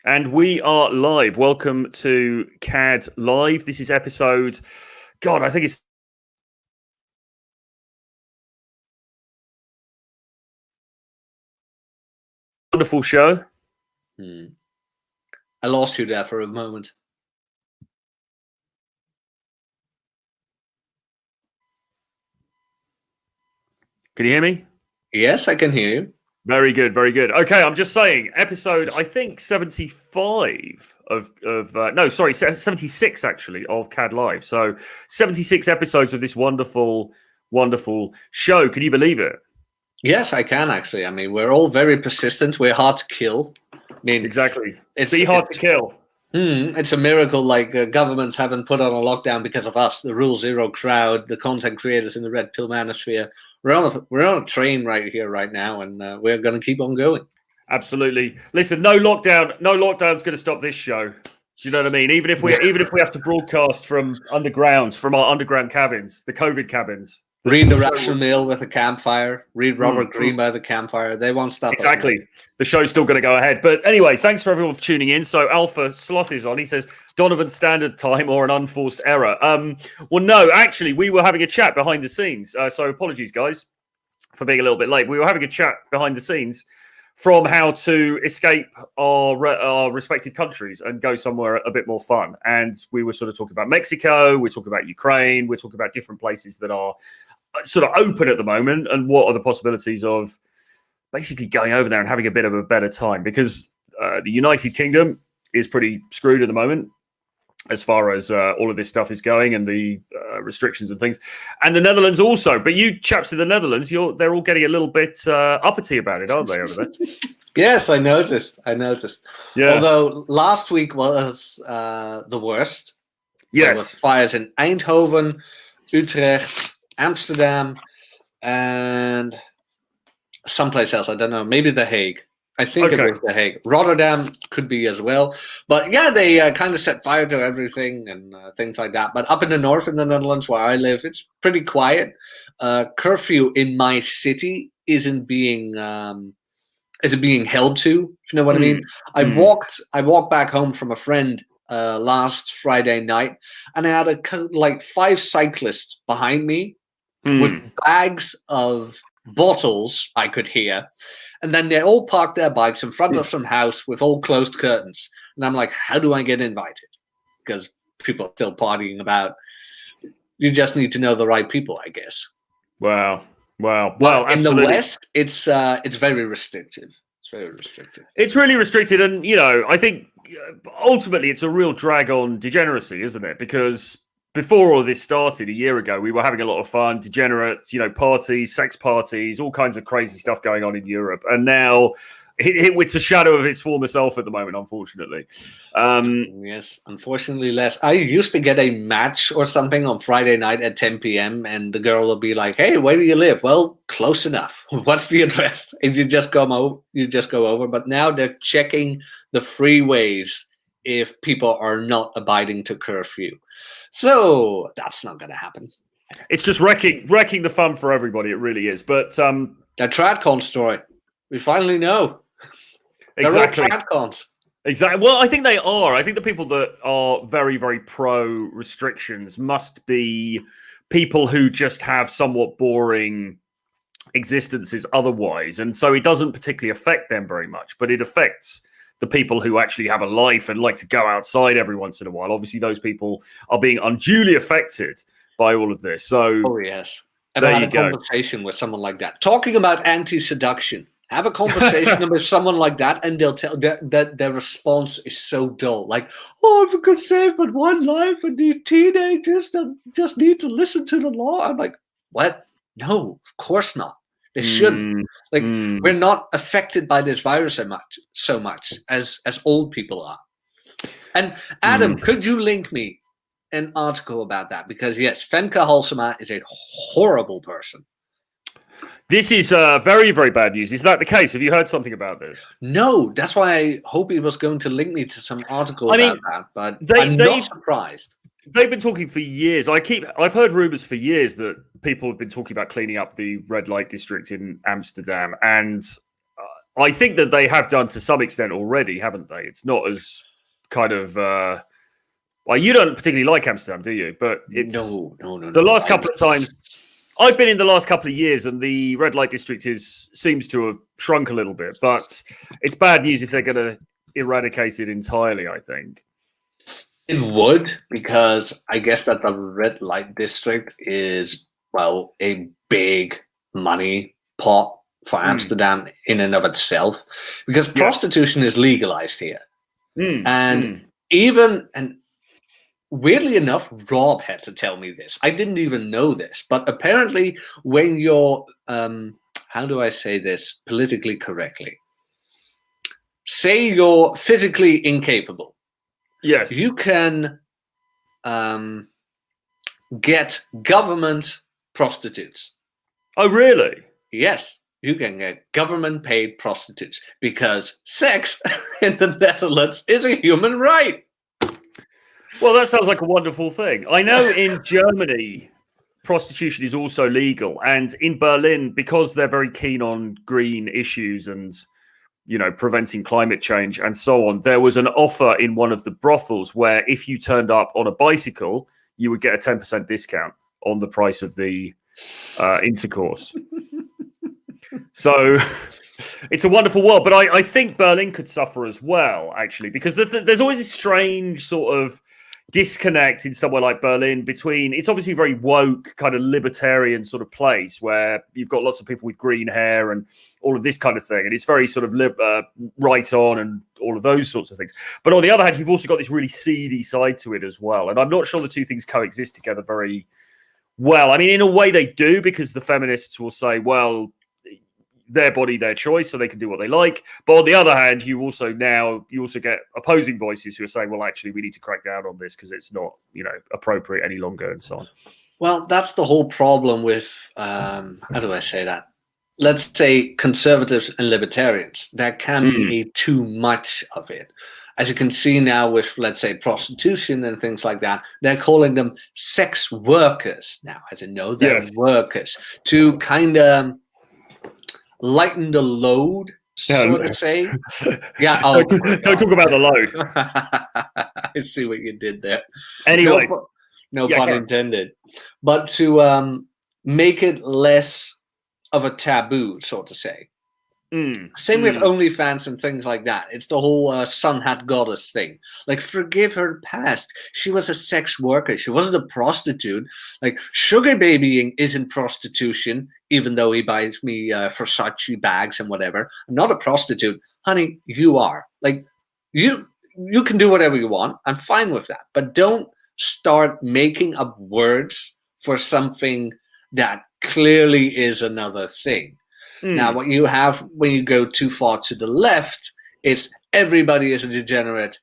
And we are live. Welcome to CAD Live. This is episode, God, I think it's a wonderful show. I lost you there for a moment. Can you hear me? Yes, I can hear you. Very good, very good. Okay, I'm just saying, episode, I think 75 no, sorry, 76 actually of CAD Live. So 76 episodes of this wonderful, wonderful show. Can you believe it? Yes, I can actually. I mean, we're all very persistent. We're hard to kill. I mean, exactly. It's hard to kill. It's a miracle. Like governments haven't put on a lockdown because of us. The Rule Zero crowd, the content creators in the Red Pill manosphere. We're on a train right here, right now, and we're going to keep on going. Absolutely. Listen, no lockdown's going to stop this show. Do you know what I mean? Even if we have to broadcast from our underground cabins, the COVID cabins. Read the ration mail with a campfire. Read Robert Greene by the campfire. They won't stop. Exactly. The show's still going to go ahead. But anyway, thanks for everyone for tuning in. So Alpha Sloth is on. He says Donovan Standard Time or an unforced error. Well, no, actually, we were having a chat behind the scenes. So apologies, guys, for being a little bit late. We were having a chat behind the scenes from how to escape our respective countries and go somewhere a bit more fun. And we were sort of talking about Mexico. We're talking about Ukraine. We're talking about different places that are sort of open at the moment, and what are the possibilities of basically going over there and having a bit of a better time, because the United Kingdom is pretty screwed at the moment as far as all of this stuff is going, and the restrictions and things, and the Netherlands also. But you chaps in the Netherlands, they're all getting a little bit uppity about it, aren't they, over there? Yes, I noticed. Yeah. Although last week was the worst. Yes. There were fires in Eindhoven, Utrecht, Amsterdam, and someplace else. I don't know. Maybe The Hague. I think it was The Hague. Rotterdam could be as well. But yeah, they kind of set fire to everything and things like that. But up in the north in the Netherlands where I live, it's pretty quiet. Curfew in my city isn't being held to, if you know what I mean. I walked back home from a friend last Friday night, and I had like 5 cyclists behind me with bags of bottles I could hear, and then they all parked their bikes in front of some house with all closed curtains, and I'm like, how do I get invited? Because people are still partying about. You just need to know the right people, I guess. Well, in absolutely. the West, it's very restrictive. It's very restrictive. It's really restricted, and I think ultimately it's a real drag on degeneracy, isn't it? Because before all this started a year ago, we were having a lot of fun, degenerates, parties, sex parties, all kinds of crazy stuff going on in Europe, and now it's a shadow of its former self at the moment, unfortunately. Yes, unfortunately less. I used to get a match or something on Friday night at 10 p.m. and the girl will be like, hey, where do you live? Well, close enough. What's the address? And you just go over. But now they're checking the freeways if people are not abiding to curfew. So that's not going to happen. It's just wrecking the fun for everybody. It really is. But the TradCon story, we finally know. Exactly. They're all TradCons. Exactly. Well, I think they are. I think the people that are very, very pro restrictions must be people who just have somewhat boring existences otherwise. And so it doesn't particularly affect them very much, but it affects the people who actually have a life and like to go outside every once in a while. Obviously, those people are being unduly affected by all of this. So, oh, yes. I've had a conversation with someone like that. Talking about anti-seduction. Have a conversation with someone like that, and they'll tell that their response is so dull. Like, oh, if we could save but one life, and these teenagers just need to listen to the law. I'm like, what? No, of course not. They shouldn't. We're not affected by this virus so much as old people are. And Adam, could you link me an article about that? Because yes, Femke Halsema is a horrible person. This is very, very bad news. Is that the case? Have you heard something about this? No, that's why I hope he was going to link me to some article about that, but I'm not surprised. They've been talking for years. I've heard rumors for years that people have been talking about cleaning up the red light district in Amsterdam, and I think that they have done to some extent already, haven't they? It's not as kind of well, you don't particularly like Amsterdam, do you? But it's No. The last couple of times I've been in the last couple of years, and the red light district seems to have shrunk a little bit. But it's bad news if they're going to eradicate it entirely, I think. It would, because I guess that the red light district is, well, a big money pot for Amsterdam in and of itself, because prostitution is legalized here. And weirdly enough, Rob had to tell me this. I didn't even know this, but apparently when you're, how do I say this politically correctly? Say you're physically incapable. Yes. You can get government prostitutes. Oh, really? Yes, you can get government-paid prostitutes, because sex in the Netherlands is a human right. Well, that sounds like a wonderful thing. I know in Germany, prostitution is also legal. And in Berlin, because they're very keen on green issues and, you know, preventing climate change and so on, there was an offer in one of the brothels where if you turned up on a bicycle, you would get a 10% discount on the price of the intercourse. So it's a wonderful world. But I think Berlin could suffer as well, actually, because there's always a strange sort of disconnect in somewhere like Berlin between, it's obviously a very woke kind of libertarian sort of place where you've got lots of people with green hair and all of this kind of thing, and it's very sort of right on and all of those sorts of things. But on the other hand, you've also got this really seedy side to it as well, and I'm not sure the two things coexist together very well. I mean, in a way they do, because the feminists will say, well, their body, their choice, so they can do what they like. But on the other hand, you also get opposing voices who are saying, well, actually, we need to crack down on this because it's not, you know, appropriate any longer, and so on. Well, that's the whole problem with, how do I say that? Let's say conservatives and libertarians. There can be too much of it. As you can see now with, let's say, prostitution and things like that, they're calling them sex workers now. As in, no, they're workers, to kind of lighten the load, so to say. Yeah. Oh, don't talk about the load. I see what you did there. Anyway, no pun intended. But to make it less of a taboo, so to say. Same with OnlyFans and things like that. It's the whole sun hat goddess thing. Like, forgive her past. She was a sex worker. She wasn't a prostitute. Like, sugar babying isn't prostitution, even though he buys me Versace bags and whatever. I'm not a prostitute. Honey, you are. Like, you can do whatever you want. I'm fine with that. But don't start making up words for something that clearly is another thing. Now, what you have when you go too far to the left is everybody is a degenerate,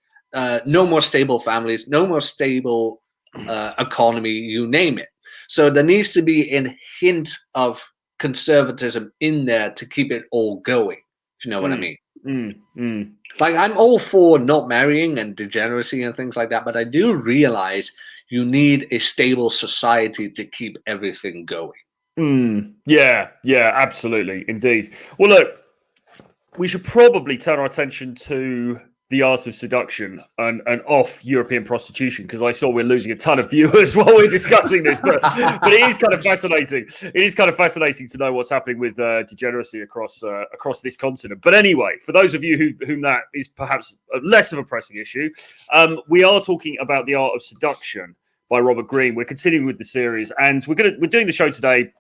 no more stable families, no more stable economy, you name it. So there needs to be a hint of conservatism in there to keep it all going, if you know what I mean. Like, I'm all for not marrying and degeneracy and things like that, but I do realize you need a stable society to keep everything going. Yeah, absolutely, indeed. Well, look, we should probably turn our attention to the art of seduction and off European prostitution, because I saw we're losing a ton of viewers while we're discussing this. But it is kind of fascinating. It is kind of fascinating to know what's happening with degeneracy across this continent. But anyway, for those of you whom that is perhaps less of a pressing issue, we are talking about The Art of Seduction by Robert Greene. We're continuing with the series, and we're doing the show today.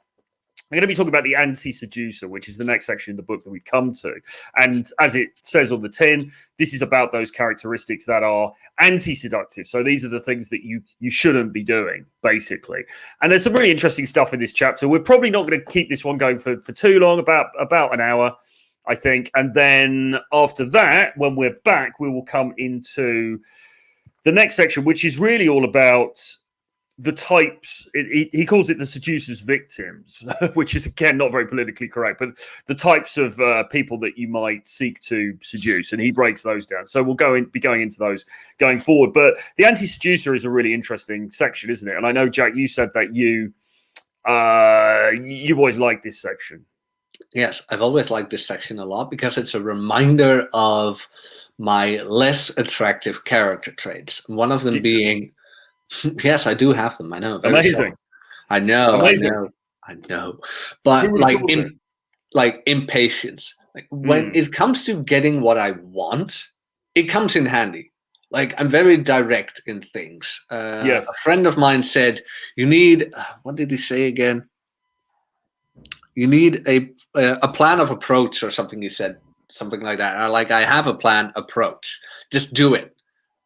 I'm going to be talking about the anti-seducer, which is the next section in the book that we've come to. And as it says on the tin, this is about those characteristics that are anti-seductive. So these are the things that you shouldn't be doing, basically. And there's some really interesting stuff in this chapter. We're probably not going to keep this one going for too long, about an hour, I think. And then after that, when we're back, we will come into the next section, which is really all about the types. He calls it the seducer's victims, which is, again, not very politically correct, but the types of people that you might seek to seduce, and he breaks those down. So we'll be going into those going forward. But the anti-seducer is a really interesting section, isn't it? And I know, Jack, you said that you've always liked this section. Yes, I've always liked this section a lot because it's a reminder of my less attractive character traits. One of them being, yes, I do have them. I know. Very Amazing. short. I know. Amazing. I know. But Who would have thought it? like impatience. Like when it comes to getting what I want, it comes in handy. Like I'm very direct in things. Yes. A friend of mine said, "You need." What did he say again? You need a plan of approach or something. He said something like that. I have a plan approach. Just do it.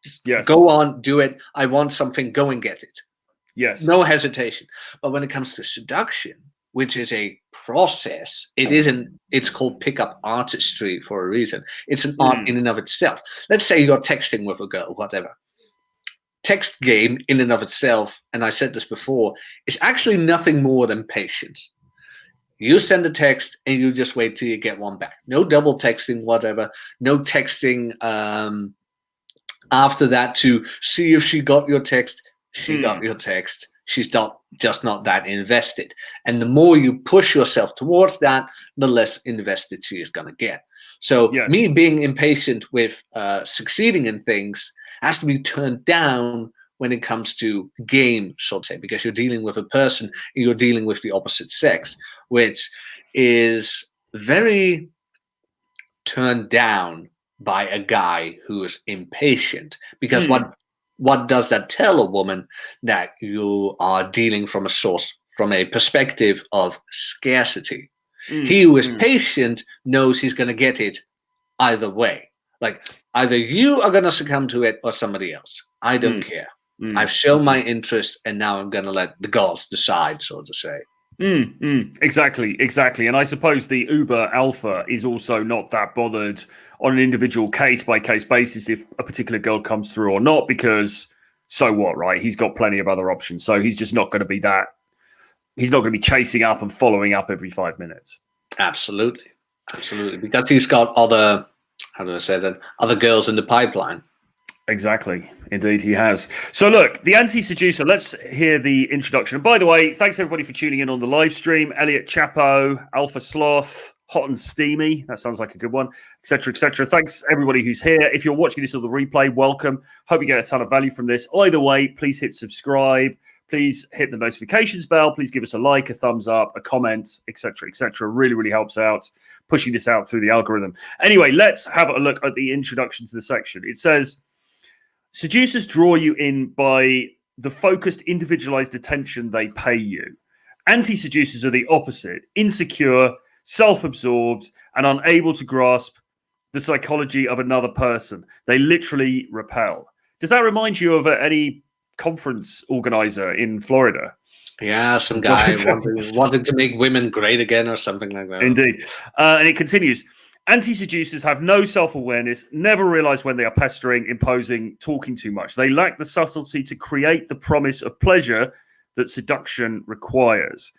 Just go on, do it. I want something. Go and get it. Yes. No hesitation. But when it comes to seduction, which is a process, it isn't. It's called pickup artistry for a reason. It's an art in and of itself. Let's say you're texting with a girl, whatever. Text game in and of itself, and I said this before, is actually nothing more than patience. You send a text and you just wait till you get one back. No double texting, whatever. No texting after that to see if she got your text. She got your text. She's just not that invested. And the more you push yourself towards that, the less invested she is going to get. So me being impatient with succeeding in things has to be turned down when it comes to game, so to say, because you're dealing with a person and you're dealing with the opposite sex, which is very turned down by a guy who is impatient. Because what does that tell a woman? That you are dealing from a perspective of scarcity. He who is patient knows he's going to get it either way. Like either you are going to succumb to it or somebody else. I don't care. I've shown my interest, and now I'm going to let the gods decide, so to say. Exactly. And I suppose the uber alpha is also not that bothered on an individual case-by-case basis if a particular girl comes through or not, because so what, right? He's got plenty of other options. So he's just not going to be that. He's not going to be chasing up and following up every 5 minutes. Absolutely. Because he's got other, how do I say that, other girls in the pipeline. Exactly. Indeed, he has. So look, the anti-seducer, let's hear the introduction. And by the way, thanks everybody for tuning in on the live stream. Elliot Chapo, Alpha Sloth, Hot and Steamy. That sounds like a good one, etc., etc. Thanks everybody who's here. If you're watching this on the replay, welcome. Hope you get a ton of value from this. Either way, please hit subscribe. Please hit the notifications bell. Please give us a like, a thumbs up, a comment, etc., etc. Really, really helps out pushing this out through the algorithm. Anyway, let's have a look at the introduction to the section. It says, seducers draw you in by the focused, individualized attention they pay you. Anti-seducers are the opposite, insecure, self-absorbed, and unable to grasp the psychology of another person. They literally repel. Does that remind you of any conference organizer in Florida? Yeah, some guy wanting to make women great again or something like that. Indeed. And it continues. Anti-seducers have no self-awareness, never realize when they are pestering, imposing, talking too much. They lack the subtlety to create the promise of pleasure that seduction requires.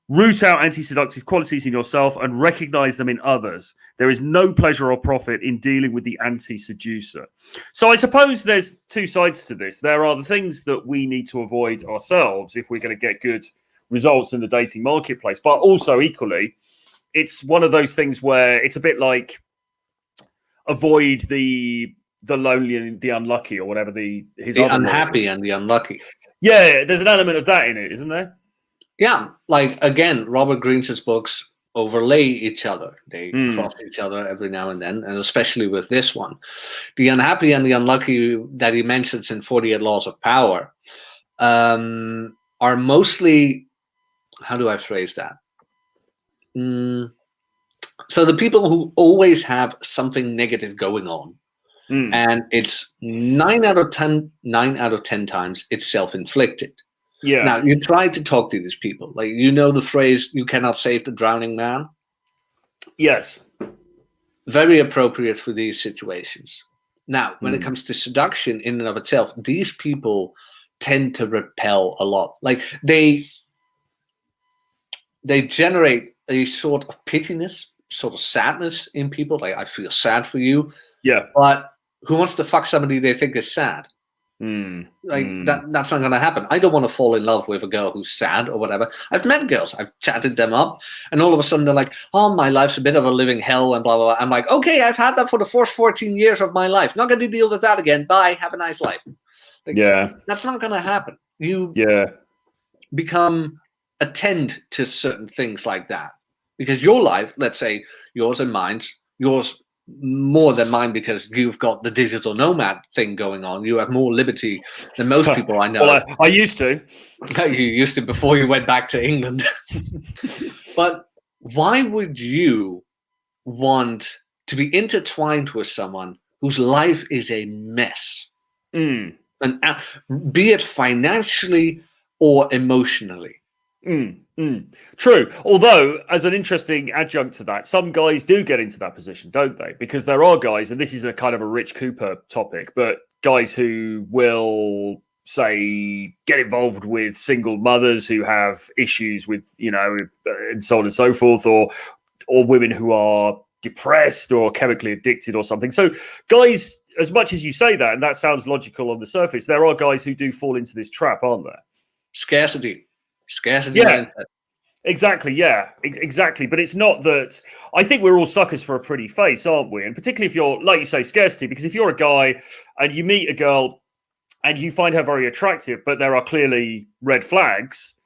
Root out anti-seductive qualities in yourself and recognize them in others. There is no pleasure or profit in dealing with the anti-seducer. So I suppose there's two sides to this. There are the things that we need to avoid ourselves if we're going to get good results in the dating marketplace, but also equally, it's one of those things where it's a bit like avoid the lonely and the unlucky, or whatever the unhappy and the unlucky. Yeah, there's an element of that in it, isn't there? Yeah, like again, Robert Greene's books overlay each other. They cross each other every now and then, and especially with this one. The unhappy and the unlucky that he mentions in 48 Laws of Power are mostly, how do I phrase that? So the people who always have something negative going on, and it's 9 out of 10 times it's self-inflicted. Yeah. Now you try to talk to these people, like, you know the phrase, "You cannot save the drowning man." Yes. Very appropriate for these situations. Now, when it comes to seduction in and of itself, these people tend to repel a lot. Like they generate a sort of pittiness, sort of sadness in people. Like, I feel sad for you. Yeah. But who wants to fuck somebody they think is sad? That's not going to happen. I don't want to fall in love with a girl who's sad or whatever. I've met girls, I've chatted them up, and all of a sudden they're like, oh, my life's a bit of a living hell and blah, blah, blah. I'm like, okay, I've had that for the first 14 years of my life. Not going to deal with that again. Bye. Have a nice life. That's not going to happen. You become attend to certain things like that. Because your life, let's say yours and mine's, yours more than mine because you've got the digital nomad thing going on. You have more liberty than most people I know. Well, I used to. You used to before you went back to England. But why would you want to be intertwined with someone whose life is a mess? And be it financially or emotionally? True. Although, as an interesting adjunct to that, some guys do get into that position, don't they? Because there are guys, and this is a kind of a Rich Cooper topic, but guys who will, say, get involved with single mothers who have issues with, and so on and so forth, or women who are depressed or chemically addicted or something. So guys, as much as you say that, and that sounds logical on the surface, there are guys who do fall into this trap, aren't there? Scarcity mindset. Exactly. Yeah, exactly. But it's not that. I think we're all suckers for a pretty face, aren't we? And particularly if you're, like you say, scarcity, because if you're a guy and you meet a girl and you find her very attractive, but there are clearly red flags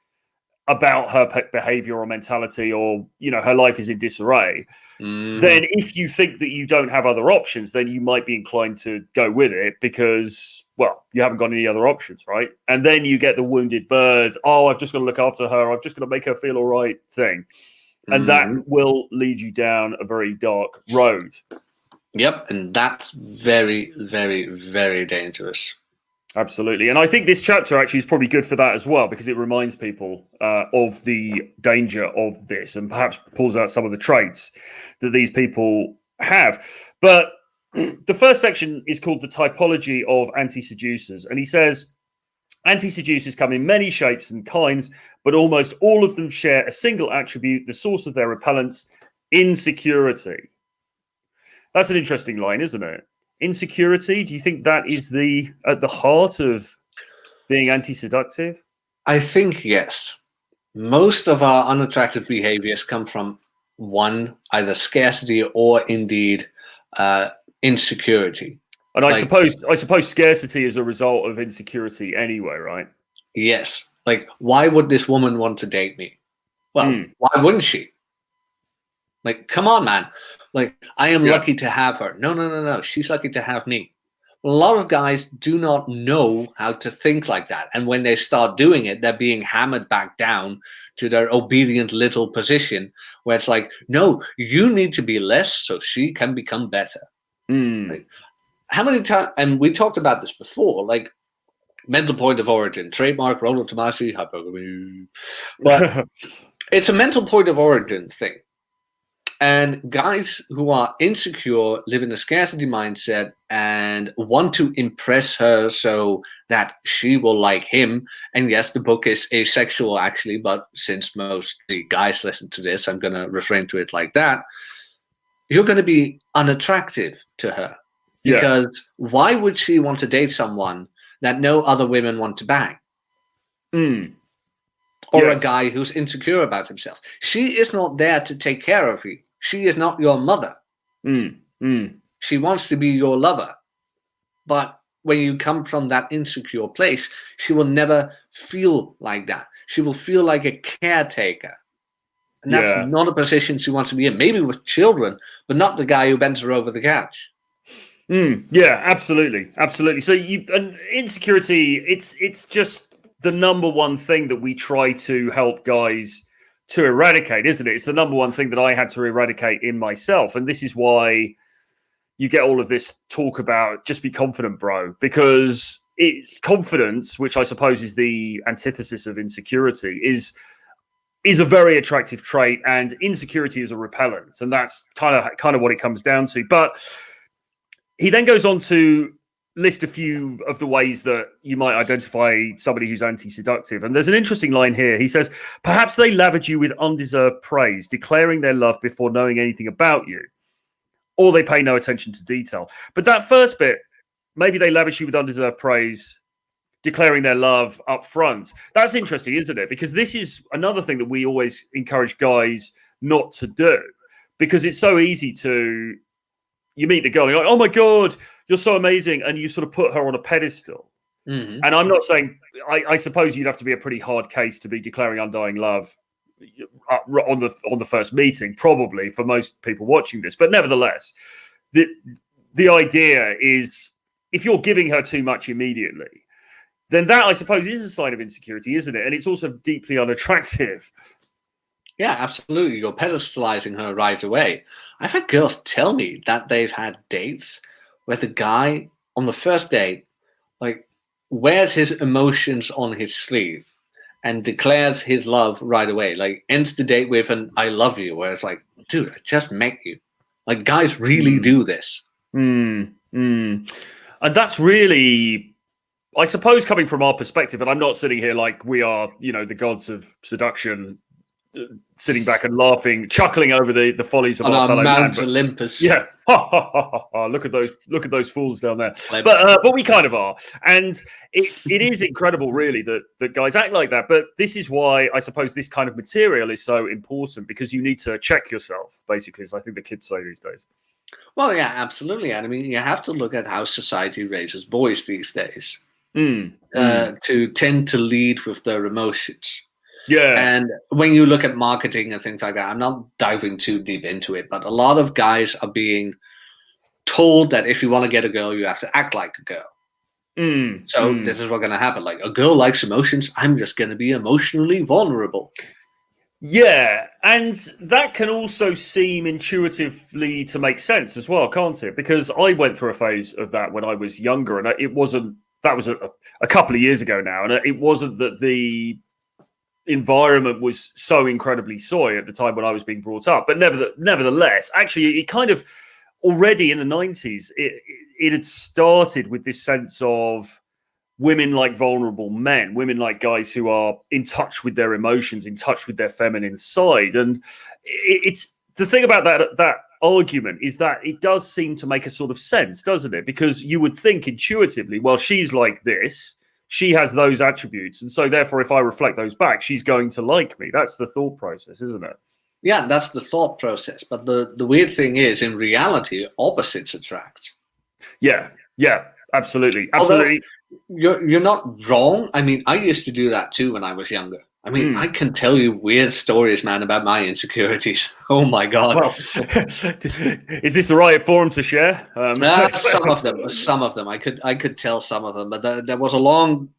about her behavior or mentality, or her life is in disarray, then if you think that you don't have other options, then you might be inclined to go with it because, well, you haven't got any other options, right? And then you get the wounded birds. Oh, I've just got to look after her. I've just got to make her feel all right thing. And that will lead you down a very dark road. Yep. And that's very, very, very dangerous. Absolutely. And I think this chapter actually is probably good for that as well, because it reminds people of the danger of this and perhaps pulls out some of the traits that these people have. But the first section is called The Typology of Anti-Seducers. And he says, anti-seducers come in many shapes and kinds, but almost all of them share a single attribute, the source of their repellence: insecurity. That's an interesting line, isn't it? Insecurity, do you think that is at the heart of being anti-seductive? I think yes. Most of our unattractive behaviors come from one, either scarcity or indeed insecurity. And I suppose scarcity is a result of insecurity anyway, right? Yes. Like, why would this woman want to date me? Well, why wouldn't she? Like, come on, man. Like, I am lucky to have her. No. She's lucky to have me. A lot of guys do not know how to think like that. And when they start doing it, they're being hammered back down to their obedient little position where it's like, no, you need to be less so she can become better. Like, how many times, and we talked about this before, like mental point of origin, trademark, Ronald Tomasi, hypergamy. But it's a mental point of origin thing. And guys who are insecure live in a scarcity mindset and want to impress her so that she will like him. And yes, the book is asexual, actually, but since mostly guys listen to this, I'm going to refrain to it like that. You're going to be unattractive to her. Because why would she want to date someone that no other women want to bang? Or a guy who's insecure about himself. She is not there to take care of you. She is not your mother. She wants to be your lover. But when you come from that insecure place, she will never feel like that. She will feel like a caretaker. And that's not a position she wants to be in. Maybe with children, but not the guy who bends her over the couch. Yeah, absolutely. So and insecurity, it's just the number one thing that we try to help guys to eradicate, isn't it? It's the number one thing that I had to eradicate in myself. And this is why you get all of this talk about just be confident, bro, because confidence, which I suppose is the antithesis of insecurity, is a very attractive trait, and insecurity is a repellent. And that's kind of what it comes down to. But he then goes on to list a few of the ways that you might identify somebody who's anti-seductive. And there's an interesting line here. He says, perhaps they lavish you with undeserved praise, declaring their love before knowing anything about you, or they pay no attention to detail. But that first bit, maybe they lavish you with undeserved praise, declaring their love up front. That's interesting, isn't it? Because this is another thing that we always encourage guys not to do, because it's so easy to, you meet the girl and you're like, oh my God, you're so amazing. And you sort of put her on a pedestal. Mm-hmm. And I'm not saying, I suppose you'd have to be a pretty hard case to be declaring undying love on the first meeting, probably, for most people watching this. But nevertheless, the idea is, if you're giving her too much immediately, then that, I suppose, is a sign of insecurity, isn't it? And it's also deeply unattractive. Yeah, absolutely. You're pedestalizing her right away. I've had girls tell me that they've had dates where the guy on the first date, like, wears his emotions on his sleeve and declares his love right away. Like, ends the date with an "I love you," where it's like, dude, I just met you. Like, guys really do this. And that's really, I suppose, coming from our perspective, and I'm not sitting here like we are, the gods of seduction, sitting back and laughing, chuckling over the follies of our fellow Mount Olympus. Yeah, look at those fools down there. But we kind of are, and it is incredible, really, that guys act like that. But this is why I suppose this kind of material is so important, because you need to check yourself, basically, as I think the kids say these days. Well, yeah, absolutely. And I mean, you have to look at how society raises boys these days to tend to lead with their emotions. Yeah. And when you look at marketing and things like that, I'm not diving too deep into it, but a lot of guys are being told that if you want to get a girl, you have to act like a girl. This is what's going to happen. Like, a girl likes emotions. I'm just going to be emotionally vulnerable. Yeah, and that can also seem intuitively to make sense as well, can't it? Because I went through a phase of that when I was younger, and it wasn't, that was a couple of years ago now, and it wasn't that the environment was so incredibly soy at the time when I was being brought up. But nevertheless, actually, it kind of already in the 90s, it had started with this sense of women like vulnerable men, women like guys who are in touch with their emotions, in touch with their feminine side. And it's the thing about that argument is that it does seem to make a sort of sense, doesn't it? Because you would think intuitively, well, she's like this, she has those attributes, and so therefore if I reflect those back, she's going to like me. That's the thought process, isn't it? Yeah, that's the thought process. But the weird thing is, in reality, opposites attract. Yeah, absolutely. Although you're not wrong. I mean, I used to do that too when I was younger. I mean, I can tell you weird stories, man, about my insecurities. Oh my God. Well, is this the right forum to share? Some of them. I could tell some of them, but there was a long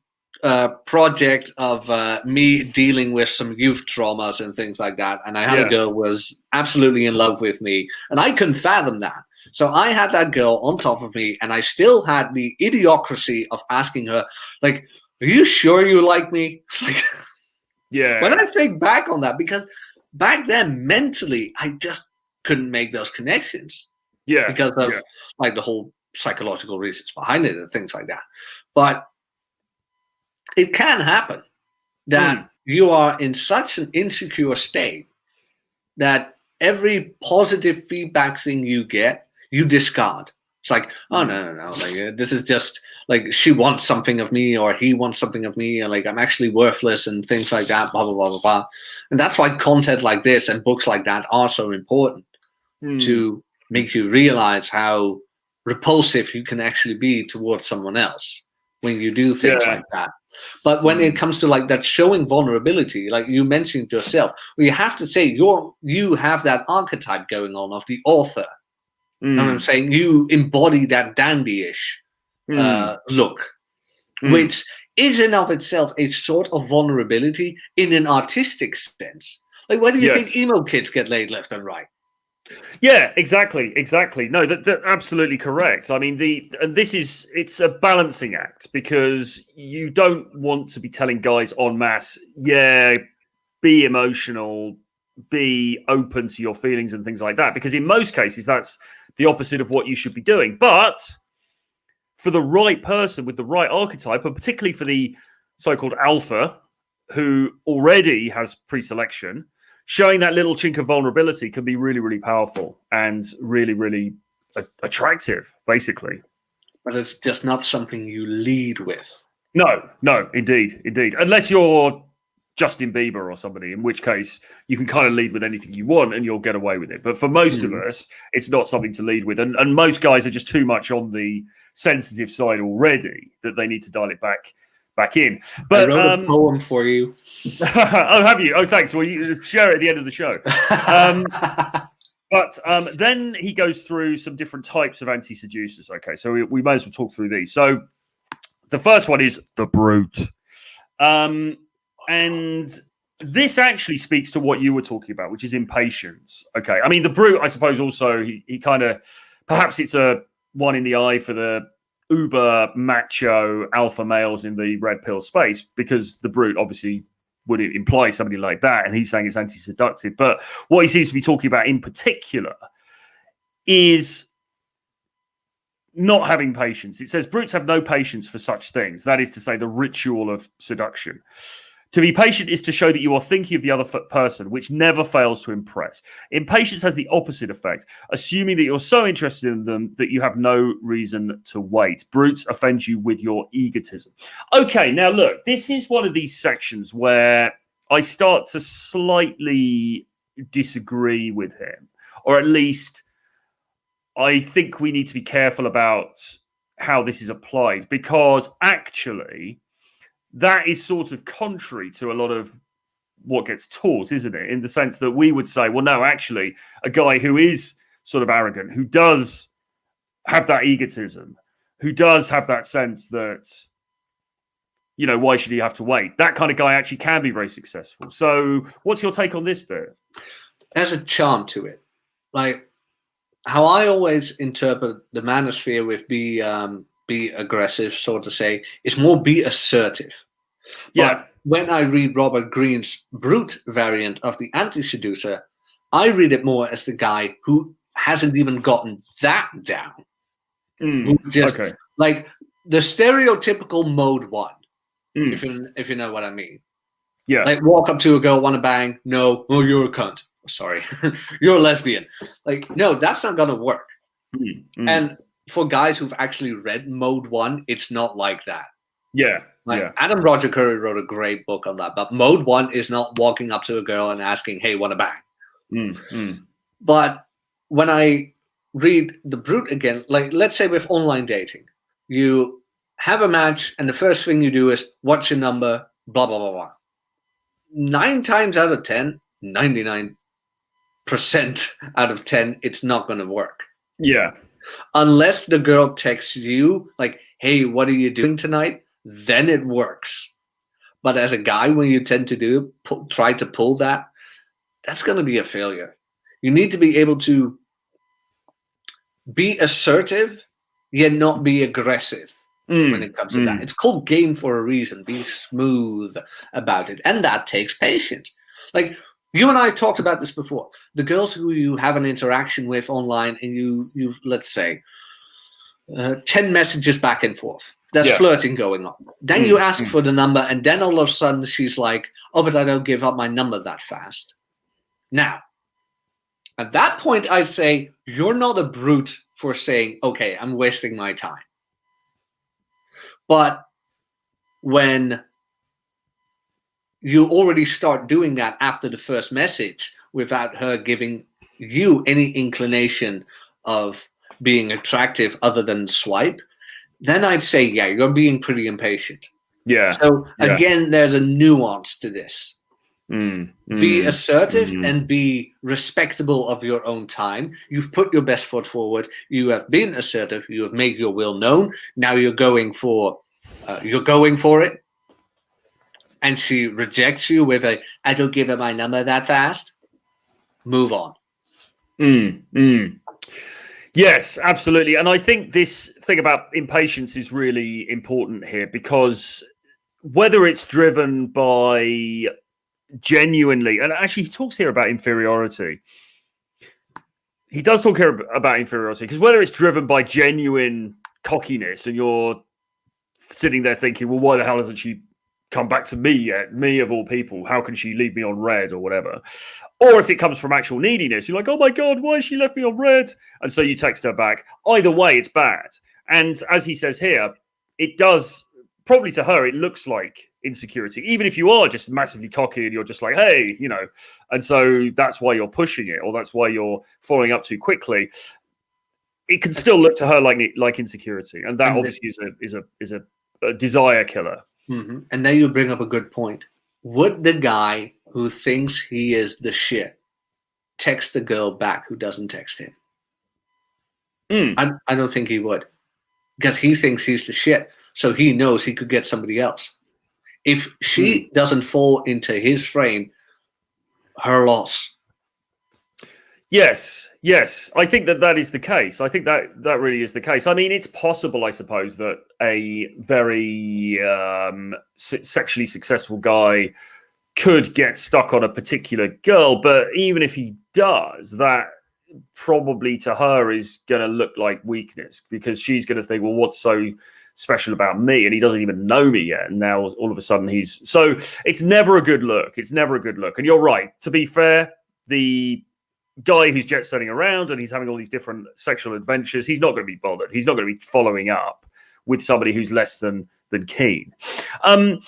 project of me dealing with some youth traumas and things like that. And I had a girl who was absolutely in love with me, and I couldn't fathom that. So I had that girl on top of me, and I still had the idiocracy of asking her, like, "Are you sure you like me?" It's like, yeah. When I think back on that, because back then mentally I just couldn't make those connections. Yeah. Because of like the whole psychological reasons behind it and things like that. But it can happen that you are in such an insecure state that every positive feedback thing you get, you discard. It's like, oh, no. Like, this is just like, she wants something of me, or he wants something of me, and like, I'm actually worthless and things like that, blah, blah, blah, blah, blah. And that's why content like this and books like that are so important to make you realize how repulsive you can actually be towards someone else when you do things like that. But when it comes to like that showing vulnerability, like you mentioned yourself, well, you have to say you have that archetype going on of the author. And I'm saying you embody that dandy-ish look, which is in of itself a sort of vulnerability in an artistic sense. Like, why do you think emo kids get laid left and right? Yeah, exactly. No, that's absolutely correct. I mean, it's a balancing act, because you don't want to be telling guys en masse, be emotional, be open to your feelings and things like that, because in most cases that's the opposite of what you should be doing. But for the right person with the right archetype, and particularly for the so-called alpha who already has pre-selection, showing that little chink of vulnerability can be really, really powerful and really, really attractive, basically. But it's just not something you lead with. No, indeed. Unless you're Justin Bieber or somebody, in which case you can kind of lead with anything you want and you'll get away with it. But for most of us, it's not something to lead with. And most guys are just too much on the sensitive side already that they need to dial it back in. But I wrote a poem for you. Oh, have you? Oh, thanks. Well, you share it at the end of the show. But then he goes through some different types of anti-seducers. Okay, so we may as well talk through these. So the first one is the brute. And this actually speaks to what you were talking about, which is impatience. Okay. I mean, the brute, I suppose, also, he kind of, perhaps it's a one in the eye for the uber macho alpha males in the red pill space, because the brute obviously would imply somebody like that. And he's saying it's anti-seductive. But what he seems to be talking about in particular is not having patience. It says brutes have no patience for such things. That is to say, the ritual of seduction. To be patient is to show that you are thinking of the other person, which never fails to impress. Impatience has the opposite effect, assuming that you're so interested in them that you have no reason to wait. Brutes offend you with your egotism. Okay, now look, this is one of these sections where I start to slightly disagree with him, or at least I think we need to be careful about how this is applied, because actually that is sort of contrary to a lot of what gets taught, isn't it? In the sense that we would say, well, no, actually, a guy who is sort of arrogant, who does have that egotism, who does have that sense that, you know, why should he have to wait? That kind of guy actually can be very successful. So what's your take on this bit? There's a charm to it. Like, how I always interpret the manosphere with be aggressive, so to say, is more be assertive. Yeah. But when I read Robert Greene's brute variant of the anti-seducer, I read it more as the guy who hasn't even gotten that down. Who just, like the stereotypical mode one, if you know what I mean. Yeah. Like walk up to a girl, want to bang, no, oh, you're a cunt. Sorry, you're a lesbian. Like, no, that's not gonna work. And for guys who've actually read Mode 1, it's not like that. Yeah. Adam Roger Curry wrote a great book on that. But Mode 1 is not walking up to a girl and asking, hey, want to bang? But when I read the brute again, like let's say with online dating, you have a match and the first thing you do is, what's your number? Blah, blah, blah, blah. 9 times out of 10, 99% out of 10, it's not going to work. Yeah. Unless the girl texts you like, hey, what are you doing tonight? Then it works. But as a guy, when you tend to try to pull that, that's going to be a failure. You need to be able to be assertive, yet not be aggressive when it comes to that. It's called game for a reason. Be smooth about it. And that takes patience. Like, you and I talked about this before. The girls who you have an interaction with online and you've let's say, 10 messages back and forth. There's flirting going on. Then you ask for the number, and then all of a sudden she's like, oh, but I don't give up my number that fast. Now, at that point, I say, you're not a brute for saying, okay, I'm wasting my time. But when you already start doing that after the first message without her giving you any inclination of being attractive other than swipe, then I'd say, yeah, you're being pretty impatient. Yeah. So again, there's a nuance to this. Be assertive and be respectable of your own time. You've put your best foot forward. You have been assertive. You have made your will known. Now you're going for it. And she rejects you with a, I don't give her my number that fast. Move on. Yes, absolutely. And I think this thing about impatience is really important here, because whether it's driven by genuinely, and actually he talks here about inferiority. He does talk here about inferiority, because whether it's driven by genuine cockiness and you're sitting there thinking, well, why the hell hasn't she come back to me yet? Me of all people, how can she leave me on red or whatever? Or if it comes from actual neediness, you're like, oh my God, why has she left me on red? And so you text her back. Either way, it's bad. And as he says here, it does probably to her, it looks like insecurity, even if you are just massively cocky and you're just like, hey, you know, and so that's why you're pushing it, or that's why you're following up too quickly. It can still look to her like insecurity, and that obviously is a desire killer. Mm-hmm. And now you bring up a good point. Would the guy who thinks he is the shit text the girl back who doesn't text him? I don't think he would, because he thinks he's the shit, so he knows he could get somebody else. If she doesn't fall into his frame, her loss. Yes, I think that is the case. I think that really is the case. I mean, it's possible, I suppose, that a very sexually successful guy could get stuck on a particular girl, but even if he does, that probably to her is going to look like weakness, because she's going to think, well, what's so special about me? And he doesn't even know me yet, and now all of a sudden he's... So it's never a good look. It's never a good look. And you're right. To be fair, the guy who's jet setting around and he's having all these different sexual adventures, he's not going to be bothered. He's not going to be following up with somebody who's less than keen. And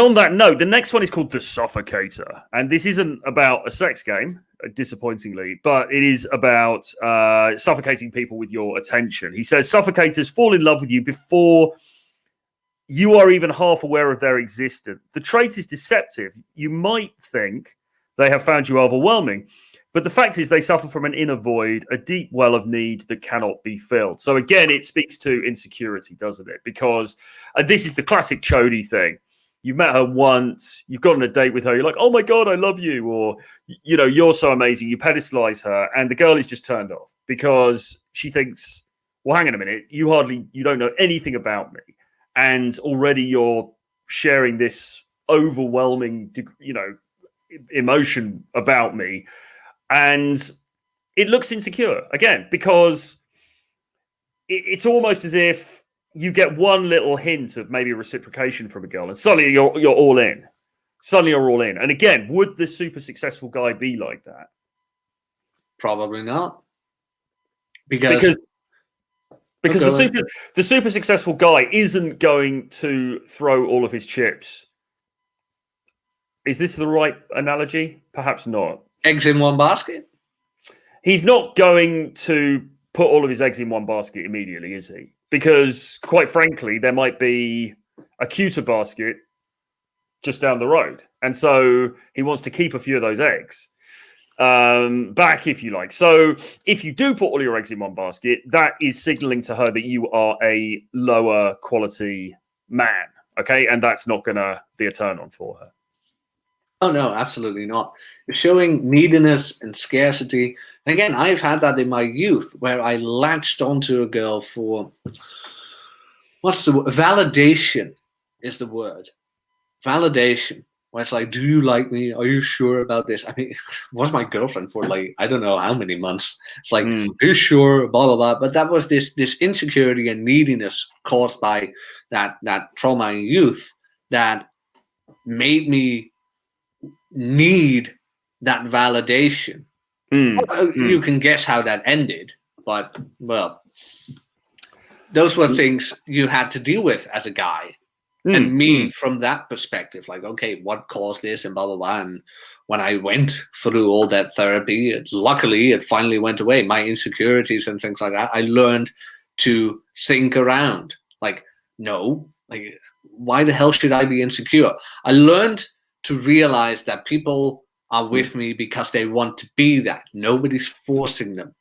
on that note, the next one is called the Suffocator. And this isn't about a sex game, disappointingly, but it is about suffocating people with your attention. He says, suffocators fall in love with you before you are even half aware of their existence. The trait is deceptive. You might think they have found you overwhelming, but the fact is they suffer from an inner void, a deep well of need that cannot be filled. So again, it speaks to insecurity, doesn't it? Because this is the classic chody thing. You've met her once, you've gone on a date with her, you're like, oh my God, I love you. Or, you know, you're so amazing. You pedestalize her, and the girl is just turned off because she thinks, well, hang on a minute, you don't know anything about me. And already you're sharing this overwhelming, you know, emotion about me. And it looks insecure again, because it's almost as if you get one little hint of maybe reciprocation from a girl, and suddenly you're all in. Suddenly you're all in. And again, would the super successful guy be like that? Probably not. Because the super successful guy isn't going to throw all of his chips. Is this the right analogy? Perhaps not. Eggs in one basket? He's not going to put all of his eggs in one basket immediately, is he? Because, quite frankly, there might be a cuter basket just down the road. And so he wants to keep a few of those eggs back, if you like. So if you do put all your eggs in one basket, that is signaling to her that you are a lower quality man, okay? And that's not going to be a turn-on for her. Oh, no, absolutely not. You're showing neediness and scarcity. Again, I've had that in my youth, where I latched onto a girl for, what's the word? Validation is the word. Validation. Where it's like, do you like me? Are you sure about this? I mean, was my girlfriend for like, I don't know how many months. It's like, are you sure? Blah, blah, blah. But that was this insecurity and neediness caused by that trauma in youth that made me need that validation. You can guess how that ended, but well, those were things you had to deal with as a guy. And me from that perspective, like, okay, what caused this and blah, blah, blah. And when I went through all that therapy, luckily it finally went away. My insecurities and things like that, I learned to think around, like, no, like, why the hell should I be insecure? I learned to realize that people are with me because they want to be that. Nobody's forcing them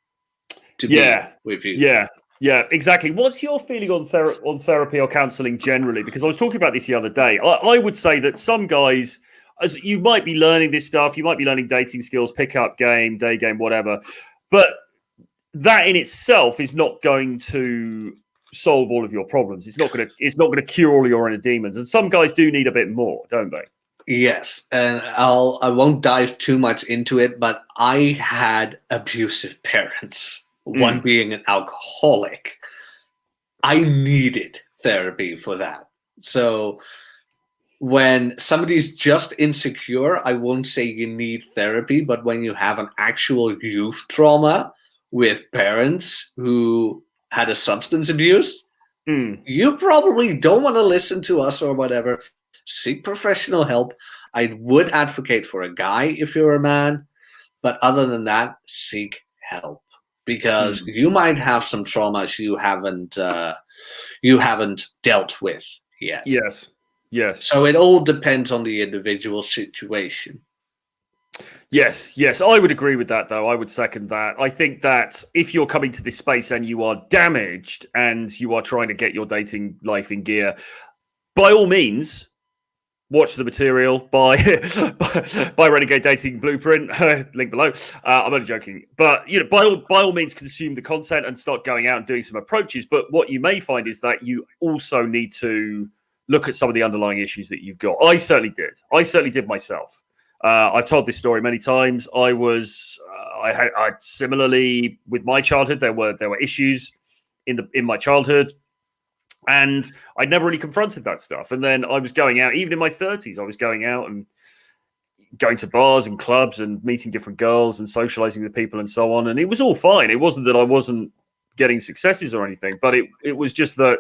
to be with you. Yeah, exactly. What's your feeling on therapy or counseling generally? Because I was talking about this the other day. I would say that some guys, as you might be learning this stuff, you might be learning dating skills, pickup game, day game, whatever. But that in itself is not going to solve all of your problems. It's not going to cure all your inner demons. And some guys do need a bit more, don't they? Yes, and I won't dive too much into it, but I had abusive parents. One being an alcoholic. I needed therapy for that. So when somebody's just insecure, I won't say you need therapy, but when you have an actual youth trauma with parents who had a substance abuse, You probably don't want to listen to us or whatever. Seek professional help. I would advocate for a guy if you're a man, but other than that, seek help, because you might have some traumas you haven't dealt with yet. Yes. So it all depends on the individual situation. Yes, I would agree with that, though. I would second that. I think that if you're coming to this space and you are damaged and you are trying to get your dating life in gear, by all means, watch the material by Renegade Dating Blueprint, link below. I'm only joking, but by all means, consume the content and start going out and doing some approaches. But what you may find is that you also need to look at some of the underlying issues that you've got. I certainly did myself. I've told this story many times. I had similarly with my childhood. There were issues in my childhood, and I never really confronted that stuff. And then I was going out, even in my 30s. I was going out and going to bars and clubs and meeting different girls and socializing with people and so on. And it was all fine. It wasn't that I wasn't getting successes or anything, but it was just that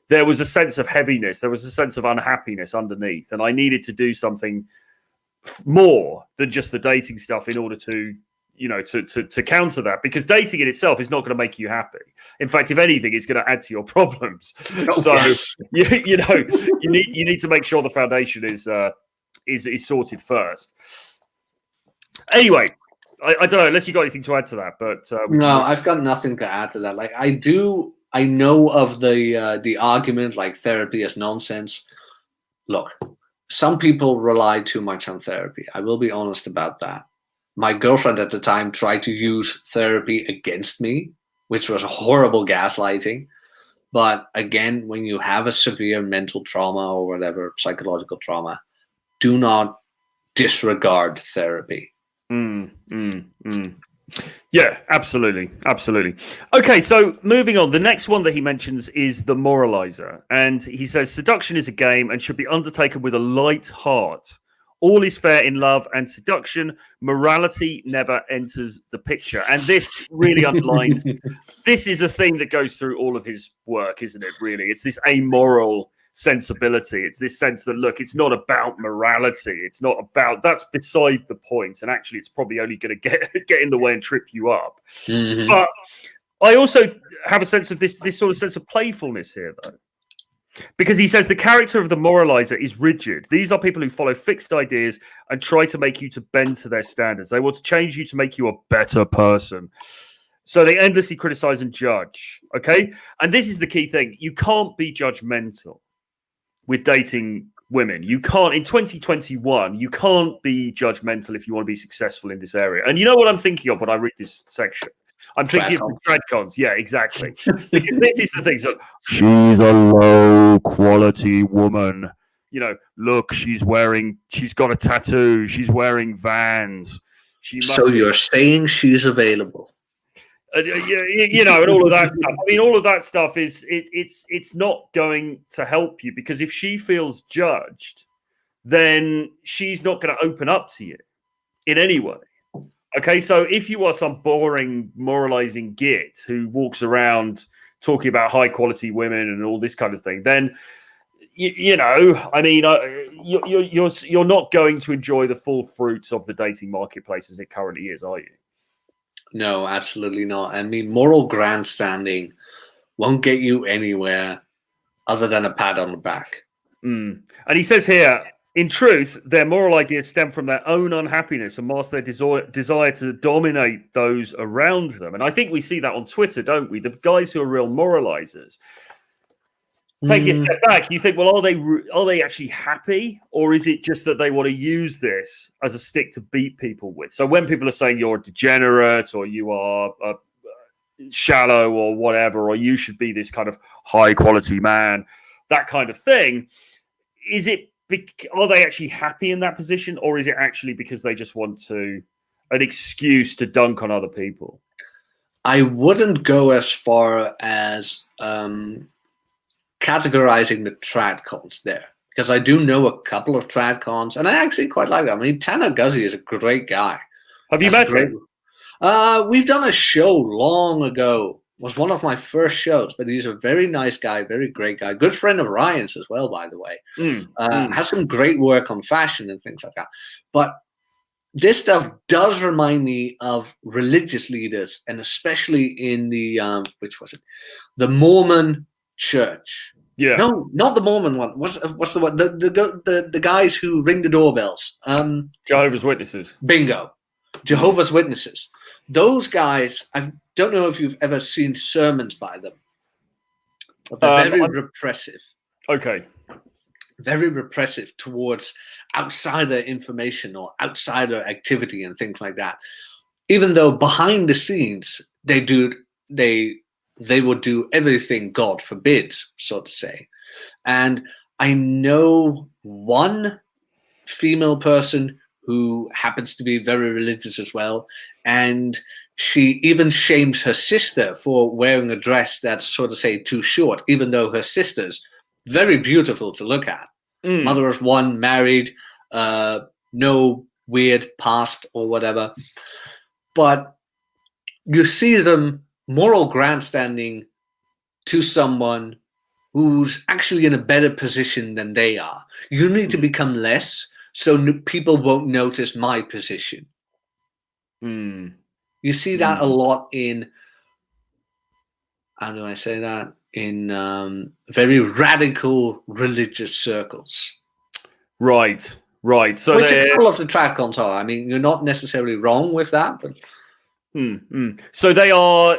there was a sense of heaviness. There was a sense of unhappiness underneath, and I needed to do something more than just the dating stuff in order to to counter that, because dating in itself is not going to make you happy. In fact, if anything, it's going to add to your problems. You need to make sure the foundation is sorted first. Anyway, I don't know unless you got anything to add to that, but no, I've got nothing to add to that. Like I know of the argument like therapy is nonsense. Look, some people rely too much on therapy. I will be honest about that. My girlfriend at the time tried to use therapy against me, which was a horrible gaslighting. But again, when you have a severe mental trauma or whatever, psychological trauma, do not disregard therapy. Yeah, absolutely. Okay, so moving on. The next one that he mentions is the moralizer. And he says, seduction is a game and should be undertaken with a light heart. All is fair in love and seduction. Morality never enters the picture. And this really underlines, this is a theme that goes through all of his work, isn't it, really? It's this amoral sensibility. It's this sense that, look, it's not about morality. It's not about, that's beside the point. And actually, it's probably only going to get in the way and trip you up. Mm-hmm. But I also have a sense of this sort of sense of playfulness here, though. Because he says the character of the moralizer is rigid. These are people who follow fixed ideas and try to make you to bend to their standards. They want to change you to make you a better person. So they endlessly criticize and judge. Okay? And this is the key thing. You can't be judgmental with dating women. You can't, in 2021, you can't be judgmental if you want to be successful in this area. And you know what I'm thinking of when I read this section? I'm thinking of Dreadcons. Yeah, exactly. Because this is the thing. So, she's a low quality woman. Look, she's got a tattoo. She's wearing Vans. So you're saying she's available? And all of that stuff. I mean, all of that stuff it's not going to help you, because if she feels judged, then she's not going to open up to you in any way. Okay, so if you are some boring, moralizing git who walks around talking about high-quality women and all this kind of thing, then you're not going to enjoy the full fruits of the dating marketplace as it currently is, are you? No, absolutely not. I mean, moral grandstanding won't get you anywhere other than a pat on the back. And he says here, in truth, their moral ideas stem from their own unhappiness and mask their desire to dominate those around them. And I think we see that on Twitter, don't we? The guys who are real moralizers. Taking a step back, you think, well, are they actually happy? Or is it just that they want to use this as a stick to beat people with? So when people are saying you're a degenerate or you are shallow or whatever, or you should be this kind of high quality man, that kind of thing, are they actually happy in that position, or is it actually because they just want an excuse to dunk on other people? I wouldn't go as far as categorizing the tradcons there, because I do know a couple of tradcons, and I actually quite like them. I mean, Tanner Guzzi is a great guy. Have you met him? We've done a show long ago was one of my first shows, but he's a very nice guy, very great guy, good friend of Ryan's as well, by the way. Has some great work on fashion and things like that. But this stuff does remind me of religious leaders, and especially in the which was it, the Mormon Church. Yeah. No, not the Mormon one. What's the one? The guys who ring the doorbells. Jehovah's Witnesses. Bingo. Jehovah's Witnesses. Those guys, I don't know if you've ever seen sermons by them. But they're very repressive. Okay. Very repressive towards outsider information or outsider activity and things like that. Even though behind the scenes they would do everything God forbids, so to say. And I know one female person who happens to be very religious as well, and she even shames her sister for wearing a dress that's, so to say, too short, even though her sister's very beautiful to look at. Mother of one, married, no weird past or whatever. But you see them moral grandstanding to someone who's actually in a better position than they are. You need to become less so people won't notice my position. You see that a lot in, how do I say that? In very radical religious circles. Right. So which a couple of the tradcons are. I mean, you're not necessarily wrong with that, but so they are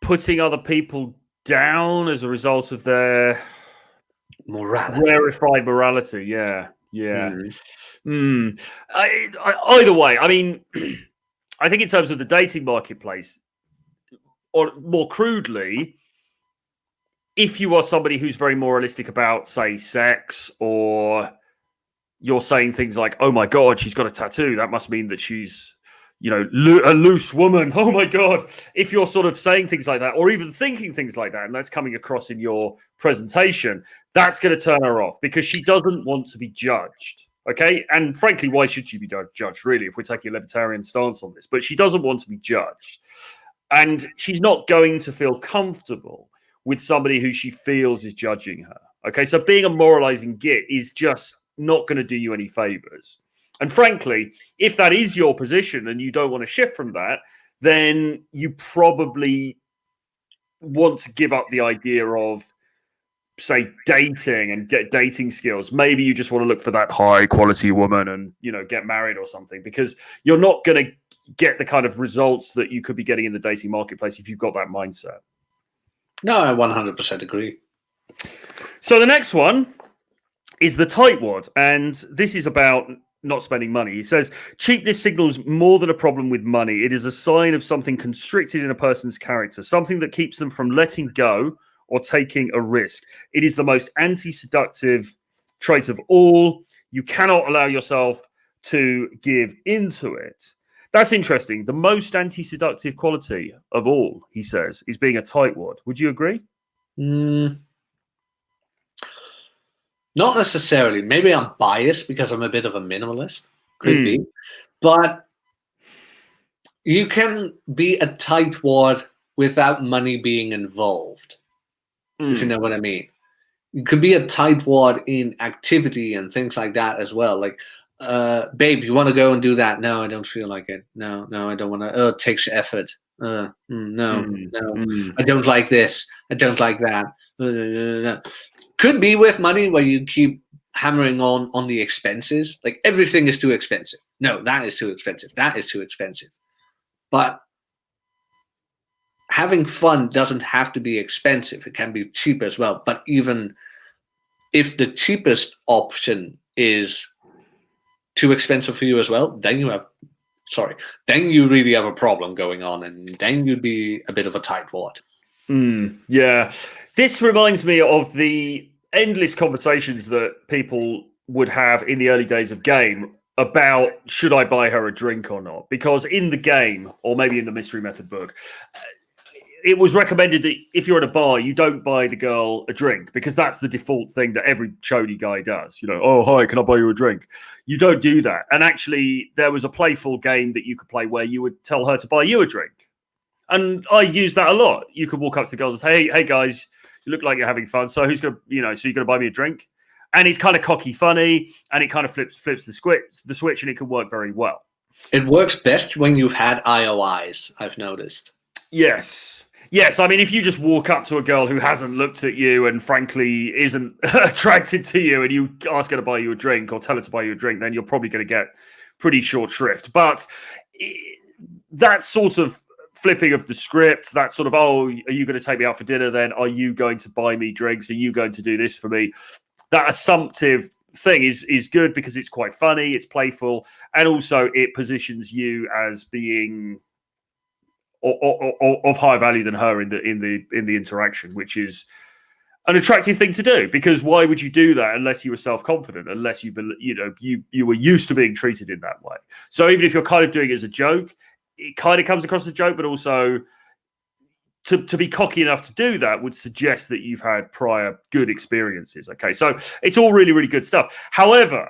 putting other people down as a result of their morality, rarefied morality. Yeah. Either way, I mean, I think in terms of the dating marketplace, or more crudely, if you are somebody who's very moralistic about, say, sex, or you're saying things like, oh my God, she's got a tattoo, that must mean that she's, a loose woman. Oh my God. If you're sort of saying things like that, or even thinking things like that, and that's coming across in your presentation, that's going to turn her off because she doesn't want to be judged. Okay. And frankly, why should she be judged, really, if we're taking a libertarian stance on this? But she doesn't want to be judged. And she's not going to feel comfortable with somebody who she feels is judging her. Okay. So being a moralizing git is just not going to do you any favors. And frankly, if that is your position and you don't want to shift from that, then you probably want to give up the idea of, say, dating and get dating skills. Maybe you just want to look for that high quality woman and, get married or something, because you're not going to get the kind of results that you could be getting in the dating marketplace if you've got that mindset. No, I 100% agree. So the next one is the tightwad, and this is about not spending money. He says, cheapness signals more than a problem with money. It is a sign of something constricted in a person's character, something that keeps them from letting go or taking a risk. It is the most anti-seductive trait of all. You cannot allow yourself to give into it. That's interesting. The most anti-seductive quality of all, he says, is being a tightwad. Would you agree? Not necessarily. Maybe I'm biased because I'm a bit of a minimalist. Could be. But you can be a tightwad without money being involved, if you know what I mean. You could be a tightwad in activity and things like that as well. Like, babe, you want to go and do that? No, I don't feel like it. No, I don't want to. Oh, it takes effort. No. I don't like this. I don't like that. No. Could be with money where you keep hammering on the expenses. Like, everything is too expensive. No, that is too expensive. That is too expensive. But having fun doesn't have to be expensive. It can be cheap as well. But even if the cheapest option is too expensive for you as well, then you really have a problem going on, and then you'd be a bit of a tightwad. Yeah. This reminds me of the endless conversations that people would have in the early days of game about, should I buy her a drink or not? Because in the game, or maybe in the mystery method book, it was recommended that if you're at a bar, you don't buy the girl a drink, because that's the default thing that every chody guy does. Oh, hi, can I buy you a drink? You don't do that. And actually, there was a playful game that you could play where you would tell her to buy you a drink. And I use that a lot. You could walk up to the girls and say, hey guys, you look like you're having fun. So who's going to, so you're going to buy me a drink? And it's kind of cocky funny, and it kind of flips the switch, and it can work very well. It works best when you've had IOIs, I've noticed. Yes. I mean, if you just walk up to a girl who hasn't looked at you and frankly isn't attracted to you, and you ask her to buy you a drink or tell her to buy you a drink, then you're probably going to get pretty short shrift. But that sort of flipping of the script, that sort of, oh, are you going to take me out for dinner then? Are you going to buy me drinks? Are you going to do this for me? That assumptive thing is good because it's quite funny, it's playful, and also it positions you as being of higher value than her in the interaction, which is an attractive thing to do. Because why would you do that unless you were self-confident, unless you were used to being treated in that way? So even if you're kind of doing it as a joke, it kind of comes across as a joke, but also to be cocky enough to do that would suggest that you've had prior good experiences. Okay, so it's all really, really good stuff. However,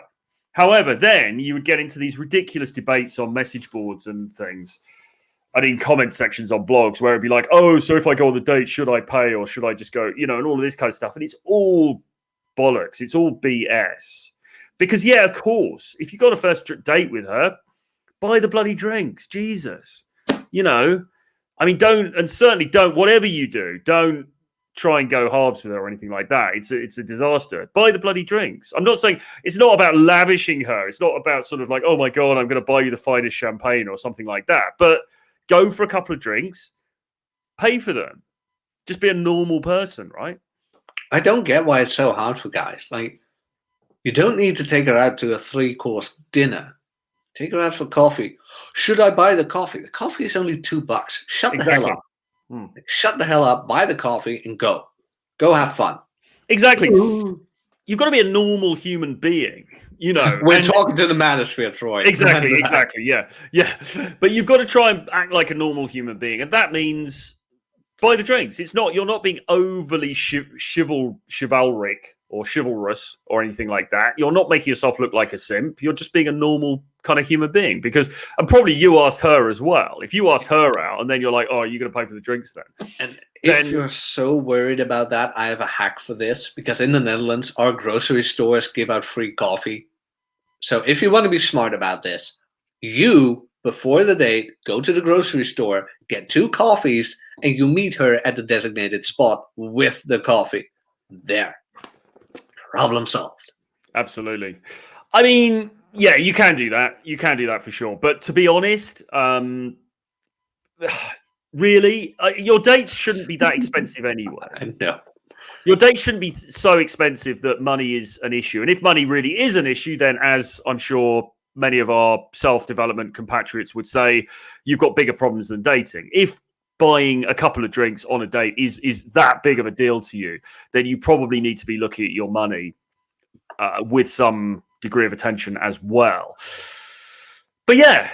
then you would get into these ridiculous debates on message boards and things, and in comment sections on blogs, where it'd be like, oh, so if I go on the date, should I pay or should I just go, and all of this kind of stuff. And it's all bollocks. It's all BS. Because, yeah, of course, if you got a first date with her, buy the bloody drinks. Jesus. I mean, certainly don't, whatever you do, don't try and go halves with her or anything like that. It's a disaster. Buy the bloody drinks. I'm not saying, it's not about lavishing her. It's not about sort of like, oh my God, I'm going to buy you the finest champagne or something like that. But go for a couple of drinks, pay for them. Just be a normal person, right? I don't get why it's so hard for guys. Like, you don't need to take her out to a 3-course dinner. Take her out for coffee. Should I buy the coffee? The coffee is only $2. Shut the hell up. Shut the hell up, buy the coffee, and go. Go have fun. Exactly. You've got to be a normal human being, We're talking to the manosphere, Troy. Exactly, yeah. But you've got to try and act like a normal human being, and that means buy the drinks. You're not being overly chivalric or chivalrous or anything like that. You're not making yourself look like a simp. You're just being a normal kind of human being. And probably you asked her as well. If you asked her out and then you're like, oh, are you going to pay for the drinks then? And if you're so worried about that, I have a hack for this. Because in the Netherlands, our grocery stores give out free coffee. So if you want to be smart about this, you, before the date, go to the grocery store, get 2 coffees, and you meet her at the designated spot with the coffee. There. Problem solved. Absolutely. I mean, yeah, you can do that. You can do that for sure. But to be honest, really, your dates shouldn't be that expensive anyway. No. Your date shouldn't be so expensive that money is an issue. And if money really is an issue, then as I'm sure many of our self-development compatriots would say, you've got bigger problems than dating. If buying a couple of drinks on a date is that big of a deal to you, then you probably need to be looking at your money with some degree of attention as well. But yeah,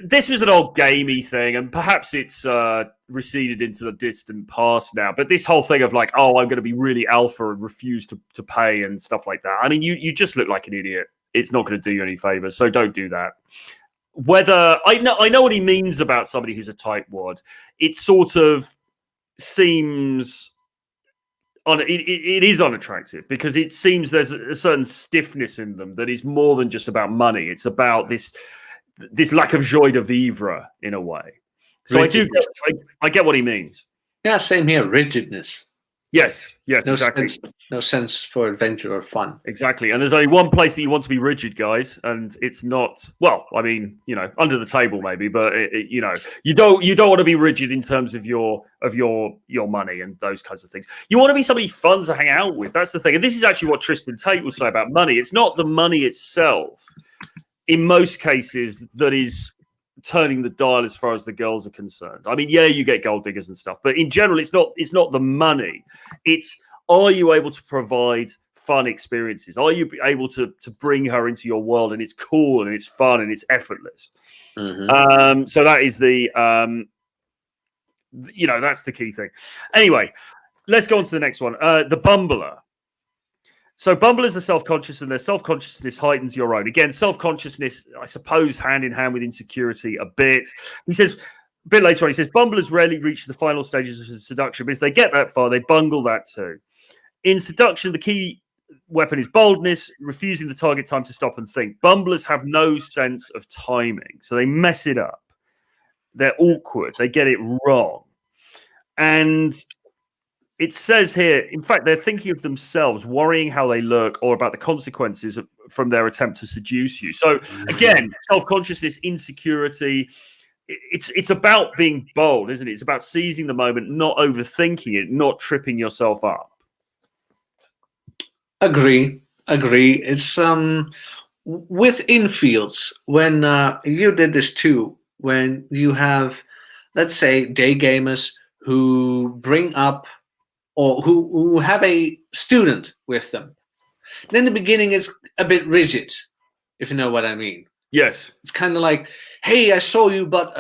this was an old gamey thing, and perhaps it's receded into the distant past now. But this whole thing of like, oh, I'm going to be really alpha and refuse to pay and stuff like that. I mean, you just look like an idiot. It's not going to do you any favors, so don't do that. Whether I know what he means about somebody who's a tightwad. It sort of seems it is unattractive because it seems there's a certain stiffness in them that is more than just about money. It's about this lack of joie de vivre in a way. So I get what he means. Yeah, same here. Rigidness. Yes, exactly. No sense for adventure or fun. Exactly. And there's only one place that you want to be rigid, guys, and it's not. Well, I mean, under the table maybe, but you don't want to be rigid in terms of your money and those kinds of things. You want to be somebody fun to hang out with. That's the thing. And this is actually what Tristan Tate will say about money. It's not the money itself, in most cases, that is turning the dial as far as the girls are concerned. I mean, yeah, you get gold diggers and stuff, but in general, it's not the money. It's, are you able to provide fun experiences? Are you able to bring her into your world and it's cool and it's fun and it's effortless? Mm-hmm. So that is the that's the key thing. Anyway, let's go on to the next one. The bumbler. So bumblers are self-conscious, and their self-consciousness heightens your own. Again, self-consciousness, I suppose, hand in hand with insecurity a bit. He says, a bit later on, he says, bumblers rarely reach the final stages of seduction, but if they get that far, they bungle that too. In seduction, the key weapon is boldness, refusing the target time to stop and think. Bumblers have no sense of timing, so they mess it up. They're awkward. They get it wrong. And it says here, in fact, they're thinking of themselves, worrying how they look or about the consequences from their attempt to seduce you. So again, self-consciousness, insecurity, it's about being bold, isn't it? It's about seizing the moment, not overthinking it, not tripping yourself up. Agree. It's with infields, when you did this too, when you have, let's say, day gamers who bring up or who have a student with them. Then the beginning is a bit rigid, if you know what I mean. Yes. It's kind of like, hey, I saw you, but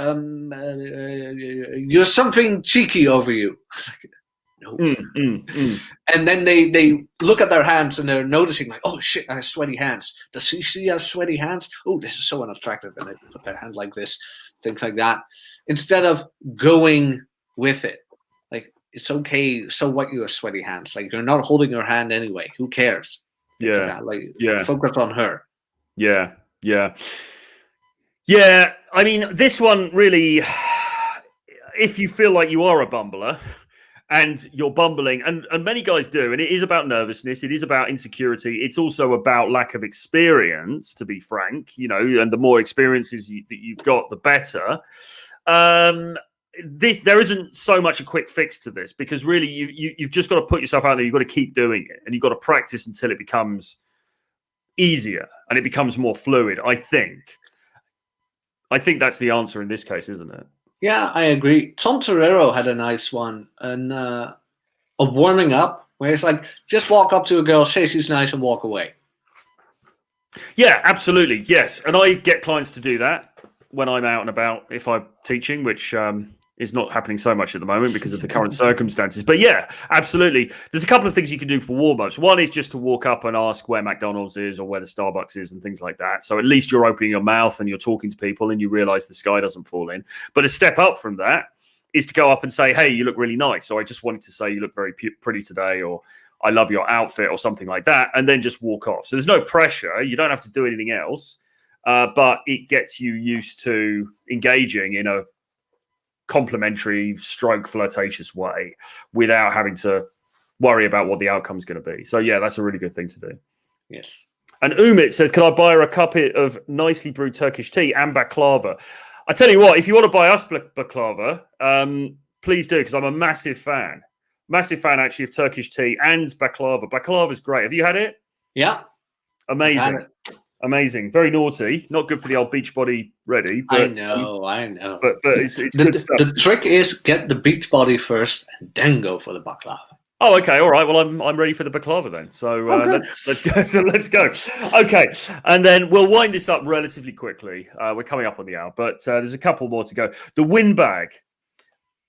you're something cheeky over you. No. And then they look at their hands and they're noticing, like, oh shit, I have sweaty hands. Does she have sweaty hands? Oh, this is so unattractive. And they put their hand like this, things like that. Instead of going with it. Like, it's okay, so what, you have sweaty hands? Like, you're not holding her hand anyway. Who cares? Focus on her. Yeah. I mean, this one really, if you feel like you are a bumbler and you're bumbling, and many guys do, and it is about nervousness, it is about insecurity, it's also about lack of experience, to be frank, and the more experiences that you've got, the better. There isn't so much a quick fix to this, because really you've just got to put yourself out there. You've got to keep doing it, and you've got to practice until it becomes easier and it becomes more fluid. I think that's the answer in this case, isn't it? Yeah, I agree. Tom Torero had a nice one, and a warming up where it's like, just walk up to a girl, say she's nice, and walk away. Yeah, absolutely. Yes, and I get clients to do that when I'm out and about, if I'm teaching, which is not happening so much at the moment because of the current circumstances. But yeah, absolutely. There's a couple of things you can do for warm-ups. One is just to walk up and ask where McDonald's is or where the Starbucks is and things like that. So at least you're opening your mouth and you're talking to people and you realize the sky doesn't fall in. But a step up from that is to go up and say, hey, you look really nice. So I just wanted to say you look very pretty today, or I love your outfit, or something like that, and then just walk off. So there's no pressure. You don't have to do anything else. But it gets you used to engaging in a complimentary stroke flirtatious way without having to worry about what the outcome is going to be. So yeah, that's a really good thing to do. Yes. And Umit says, can I buy her a cup of nicely brewed Turkish tea and baklava? I tell you what, if you want to buy us baklava, please do, because I'm a massive fan actually of Turkish tea and baklava. Baklava is great. Have you had it? Yeah. Amazing. Amazing. Very naughty. Not good for the old Beachbody ready. But, I know. But it's good stuff. The trick is get the Beachbody first and then go for the baklava. Oh, okay. All right. Well, I'm ready for the baklava then. So let's go. So let's go. Okay. And then we'll wind this up relatively quickly. We're coming up on the hour, but there's a couple more to go. The windbag.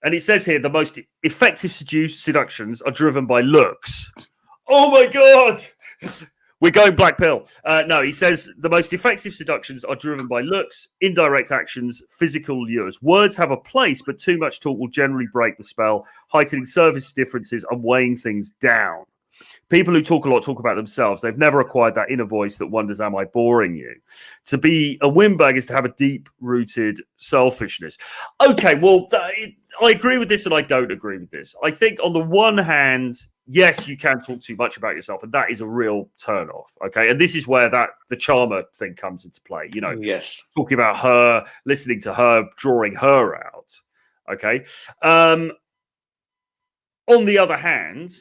And it says here, the most effective seductions are driven by looks. Oh, my God. We're going black pill. No, he says the most effective seductions are driven by looks, indirect actions, physical lures. Words have a place, but too much talk will generally break the spell, heightening surface differences and weighing things down. People who talk a lot talk about themselves. They've never acquired that inner voice that wonders, am I boring you? To be a windbag is to have a deep-rooted selfishness. Okay, well, I agree with this and I don't agree with this. I think on the one hand, yes, you can talk too much about yourself, and that is a real turn-off, okay? And this is where the charmer thing comes into play, Yes. Talking about her, listening to her, drawing her out, okay? On the other hand,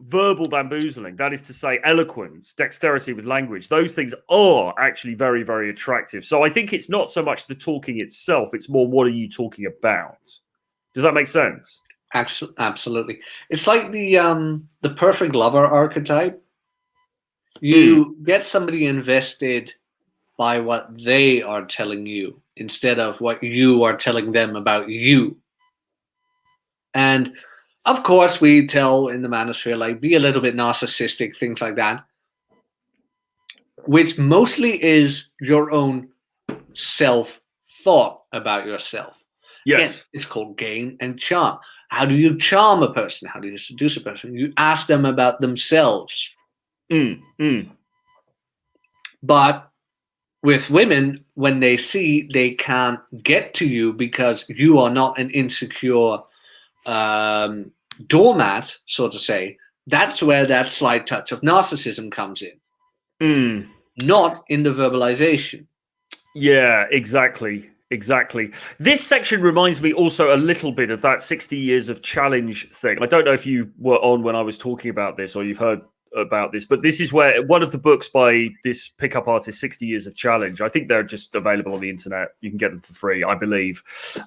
verbal bamboozling, that is to say eloquence, dexterity with language, those things are actually very, very attractive. So I think it's not so much the talking itself, it's more what are you talking about? Does that make sense? Absolutely. It's like the perfect lover archetype. You get somebody invested by what they are telling you instead of what you are telling them about you. And of course, we tell in the manosphere, like, be a little bit narcissistic, things like that, which mostly is your own self-thought about yourself. Yes. Again, it's called gain and charm. How do you charm a person? How do you seduce a person? You ask them about themselves. But with women, when they see they can't get to you because you are not an insecure doormat, so to say, that's where that slight touch of narcissism comes in. Not in the verbalization. Yeah, exactly. Exactly. This section reminds me also a little bit of that 60 years of challenge thing. I don't know if you were on when I was talking about this or you've heard about this, but this is where one of the books by this pickup artist, 60 Years of Challenge, I think they're just available on the internet. You can get them for free, I believe.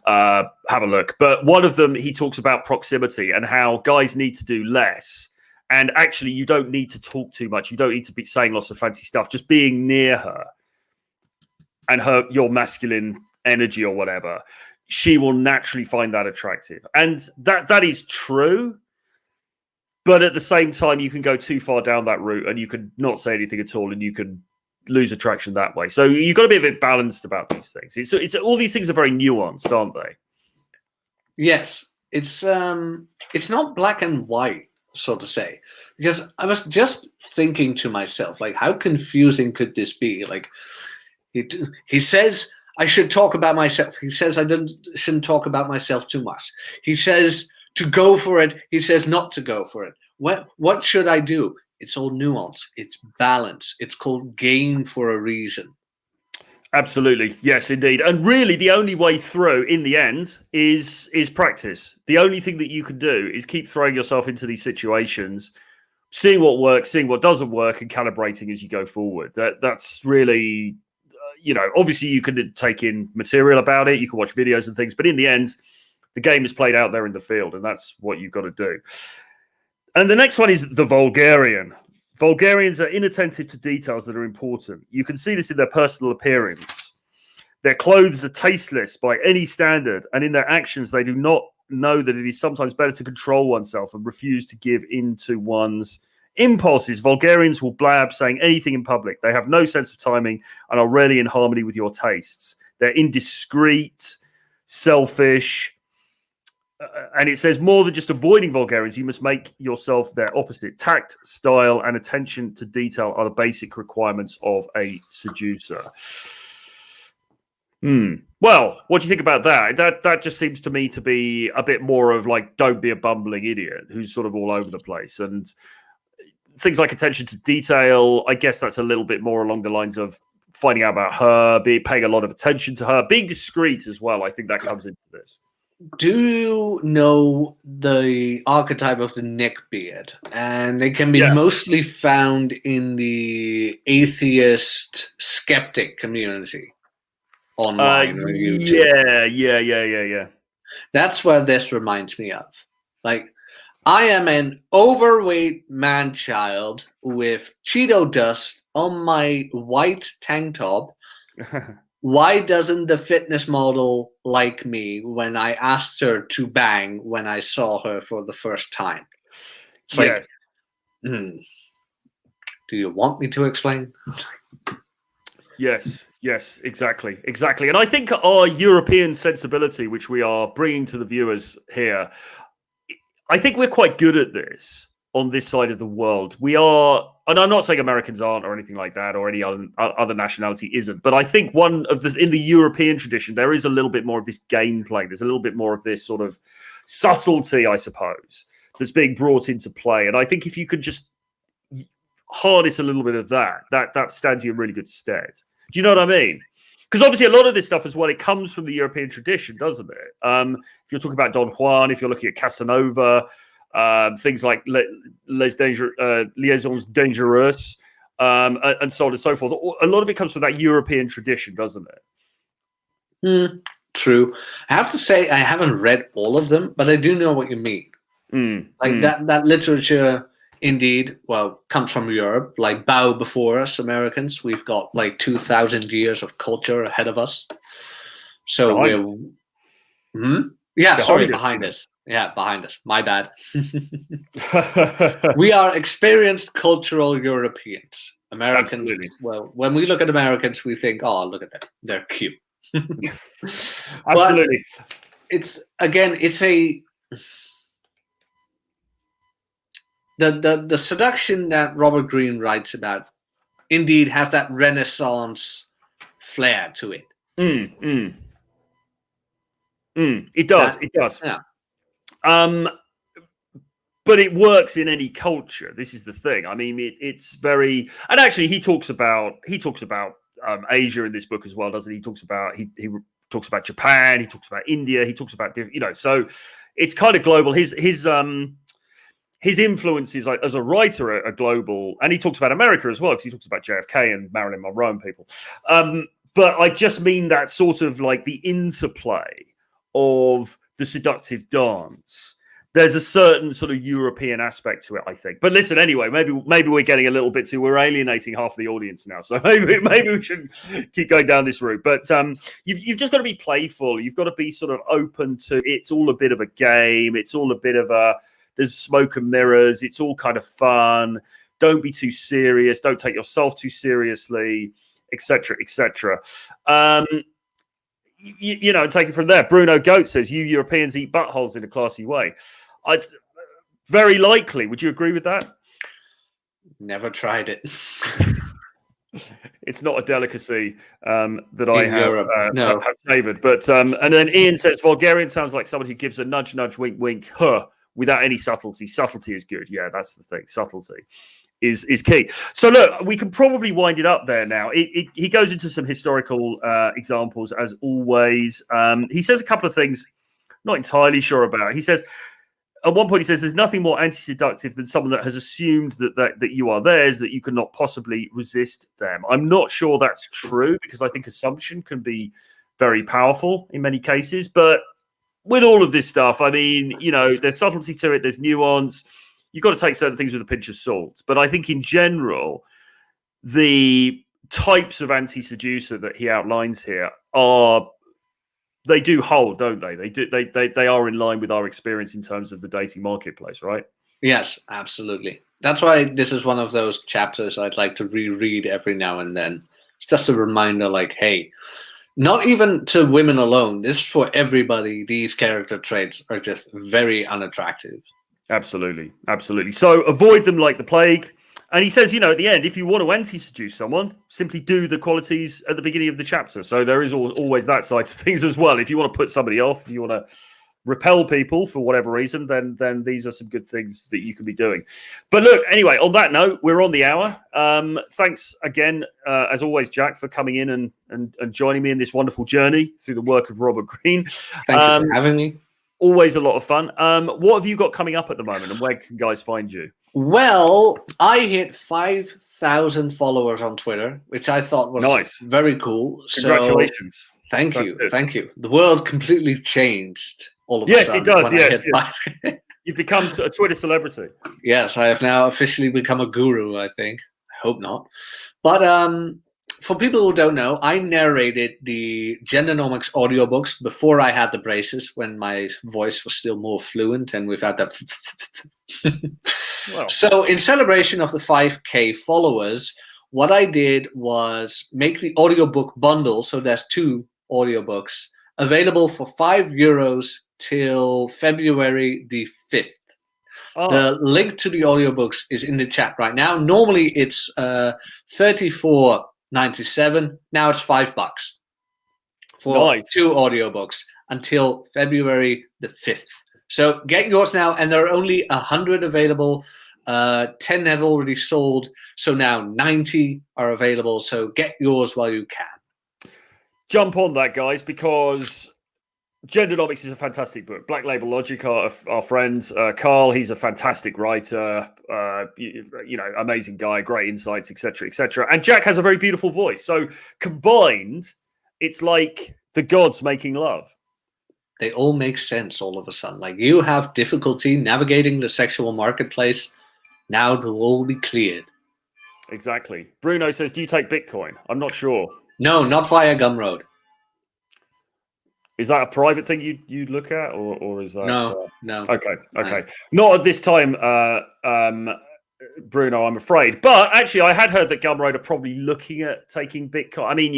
Have a look. But one of them, he talks about proximity and how guys need to do less. And actually, you don't need to talk too much. You don't need to be saying lots of fancy stuff. Just being near her and your masculine energy or whatever, she will naturally find that attractive. And that is true. But at the same time, you can go too far down that route and you could not say anything at all and you can lose attraction that way. So you've got to be a bit balanced about these things. It's all these things are very nuanced, aren't they? Yes. It's not black and white, so to say. Because I was just thinking to myself, like, how confusing could this be? Like, he says I should talk about myself. He says I shouldn't talk about myself too much. He says to go for it. He says not to go for it. What should I do? It's all nuance. It's balance. It's called game for a reason. Absolutely. Yes, indeed. And really the only way through in the end is practice. The only thing that you can do is keep throwing yourself into these situations, seeing what works, seeing what doesn't work, and calibrating as you go forward. That's really, obviously you can take in material about it, you can watch videos and things, but in the end, the game is played out there in the field, and that's what you've got to do. And the next one is the vulgarian. Vulgarians are inattentive to details that are important. You can see this in their personal appearance. Their clothes are tasteless by any standard, and in their actions, they do not know that it is sometimes better to control oneself and refuse to give in to one's impulses. Vulgarians will blab, saying anything in public. They have no sense of timing and are rarely in harmony with your tastes. They're indiscreet, selfish, and it says more than just avoiding vulgarians, you must make yourself their opposite. Tact, style, and attention to detail are the basic requirements of a seducer. Well, what do you think about that? That just seems to me to be a bit more of like, don't be a bumbling idiot who's sort of all over the place. And things like attention to detail, I guess that's a little bit more along the lines of finding out about her, paying a lot of attention to her, being discreet as well. I think that comes into this. Do you know the archetype of the neckbeard? And they can be mostly found in the atheist skeptic community online. On YouTube. Yeah. That's what this reminds me of. Like, I am an overweight man-child with Cheeto dust on my white tank top. Why doesn't the fitness model like me when I asked her to bang when I saw her for the first time? It's like, do you want me to explain? Yes, exactly. And I think our European sensibility, which we are bringing to the viewers here, I think we're quite good at this on this side of the world. We are, and I'm not saying Americans aren't or anything like that, or any other nationality isn't, but I think in the European tradition, there is a little bit more of this gameplay. There's a little bit more of this sort of subtlety, I suppose, that's being brought into play. And I think if you could just harness a little bit of that stands you in really good stead. Do you know what I mean? Because obviously a lot of this stuff as well, it comes from the European tradition, doesn't it? If you're talking about Don Juan, if you're looking at Casanova, things like liaisons dangereuses, and so on and so forth. A lot of it comes from that European tradition, doesn't it? True. I have to say I haven't read all of them, but I do know what you mean. That literature indeed, comes from Europe. Like, bow before us, Americans. We've got like 2,000 years of culture ahead of us. So behind us. Yeah, behind us. My bad. We are experienced cultural Europeans. Americans, absolutely. Well, when we look at Americans, we think, oh, look at them. They're cute. Absolutely. it's a the seduction that Robert Greene writes about indeed has that Renaissance flair to it. It does. It does. Yeah. But it works in any culture. This is the thing. I mean, it's very, and actually, he talks about Asia in this book as well, doesn't he? He talks about talks about Japan. He talks about India. He talks about so it's kind of global. His influences as a writer are global, and he talks about America as well because he talks about JFK and Marilyn Monroe and people. But I just mean that sort of like the interplay of the seductive dance. There's a certain sort of European aspect to it, I think. But listen, anyway, maybe we're getting a little bit too. We're alienating half the audience now, so maybe we should keep going down this route. But you've just got to be playful. You've got to be sort of open to. It's all a bit of a game. It's all a bit of a. There's smoke and mirrors. It's all kind of fun. Don't be too serious. Don't take yourself too seriously, etc., etc. Take it from there. Bruno Goat says, you Europeans eat buttholes in a classy way. Very likely. Would you agree with that? Never tried it. It's not a delicacy that I have savoured. But and then Ian says, vulgarian sounds like someone who gives a nudge, nudge, wink, wink, without any subtlety. Subtlety is good. Yeah, that's the thing. Subtlety is key. So look, we can probably wind it up there now. He goes into some historical examples as always. He says a couple of things not entirely sure about. He says at one point, he says there's nothing more anti-seductive than someone that has assumed that you are theirs, that you cannot possibly resist them. I'm not sure that's true because I think assumption can be very powerful in many cases. But with all of this stuff, I mean, there's subtlety to it, there's nuance. You've got to take certain things with a pinch of salt. But I think in general, the types of anti-seducer that he outlines here they do hold, don't they? They are in line with our experience in terms of the dating marketplace, right? Yes, absolutely. That's why this is one of those chapters I'd like to reread every now and then. It's just a reminder like, hey, not even to women alone. This is for everybody. These character traits are just very unattractive. Absolutely. Absolutely. So avoid them like the plague. And he says, at the end, if you want to anti-seduce someone, simply do the qualities at the beginning of the chapter. So there is always that side of things as well. If you want to put somebody off, if you want to repel people for whatever reason, then these are some good things that you can be doing. But look, anyway, on that note, we're on the hour. Thanks again, as always, Jack, for coming in and joining me in this wonderful journey through the work of Robert Greene. Thank you for having me. Always a lot of fun. What have you got coming up at the moment, and where can guys find you? Well, I hit 5,000 followers on Twitter, which I thought was nice. Very cool. Congratulations. So, thank you. The world completely changed all of a sudden. Yes, it does. Yes. You've become a Twitter celebrity. Yes, I have now officially become a guru, I think. I hope not. But for people who don't know, I narrated the Gendernomics audiobooks before I had the braces, when my voice was still more fluent, and we've had that. Wow. So in celebration of the 5K followers, what I did was make the audiobook bundle. So there's 2 audiobooks available for €5 till February the 5th. Oh. The link to the audiobooks is in the chat right now. Normally it's $34.97. Now it's $5 for 2 audiobooks until February the 5th. So get yours now, and there are only 100 available. 10 have already sold, so now 90 are available. So get yours while you can. Jump on that, guys, because Gendernomics is a fantastic book. Black Label Logic, our friend Carl, he's a fantastic writer. Amazing guy, great insights, etc., etc. And Jack has a very beautiful voice. So combined, it's like the gods making love. They all make sense all of a sudden. Like, you have difficulty navigating the sexual marketplace. Now it will all be cleared. Exactly. Bruno says, do you take Bitcoin? I'm not sure. No, not via Gumroad. Is that a private thing you look at, or is that... No. Okay. No. Not at this time, Bruno, I'm afraid. But actually, I had heard that Gumroad are probably looking at taking Bitcoin. I mean,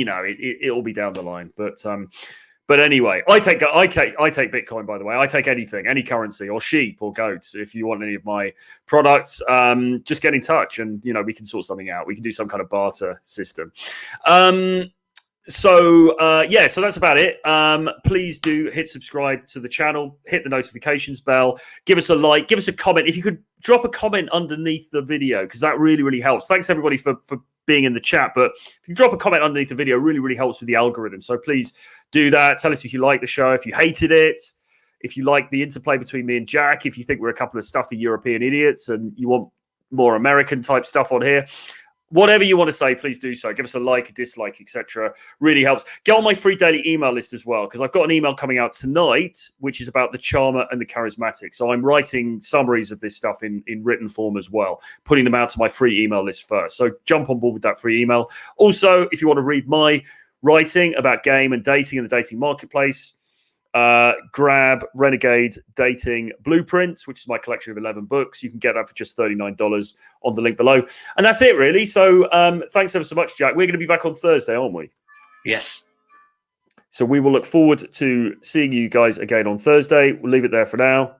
it'll be down the line. But But anyway, I take Bitcoin, by the way. I take anything, any currency, or sheep or goats. If you want any of my products, just get in touch, and we can sort something out. We can do some kind of barter system. So that's about it. Please do hit subscribe to the channel, hit the notifications bell, give us a like, give us a comment. If you could drop a comment underneath the video, because that really, really helps. Thanks everybody for being in the chat, but if you drop a comment underneath the video, really, really helps with the algorithm. So please do that. Tell us if you like the show, if you hated it, if you like the interplay between me and Jack, if you think we're a couple of stuffy European idiots and you want more American type stuff on here. Whatever you want to say, please do so. Give us a like, a dislike, etc. Really helps. Get on my free daily email list as well, because I've got an email coming out tonight, which is about the charmer and the charismatic. So I'm writing summaries of this stuff in written form as well, putting them out to my free email list first. So jump on board with that free email. Also, if you want to read my writing about game and dating in the dating marketplace, grab Renegade Dating Blueprints, which is my collection of 11 books. You can get that for just $39 on the link below. And that's it, really. So thanks ever so much, Jack. We're going to be back on Thursday, aren't we? Yes. So we will look forward to seeing you guys again on Thursday. We'll leave it there for now.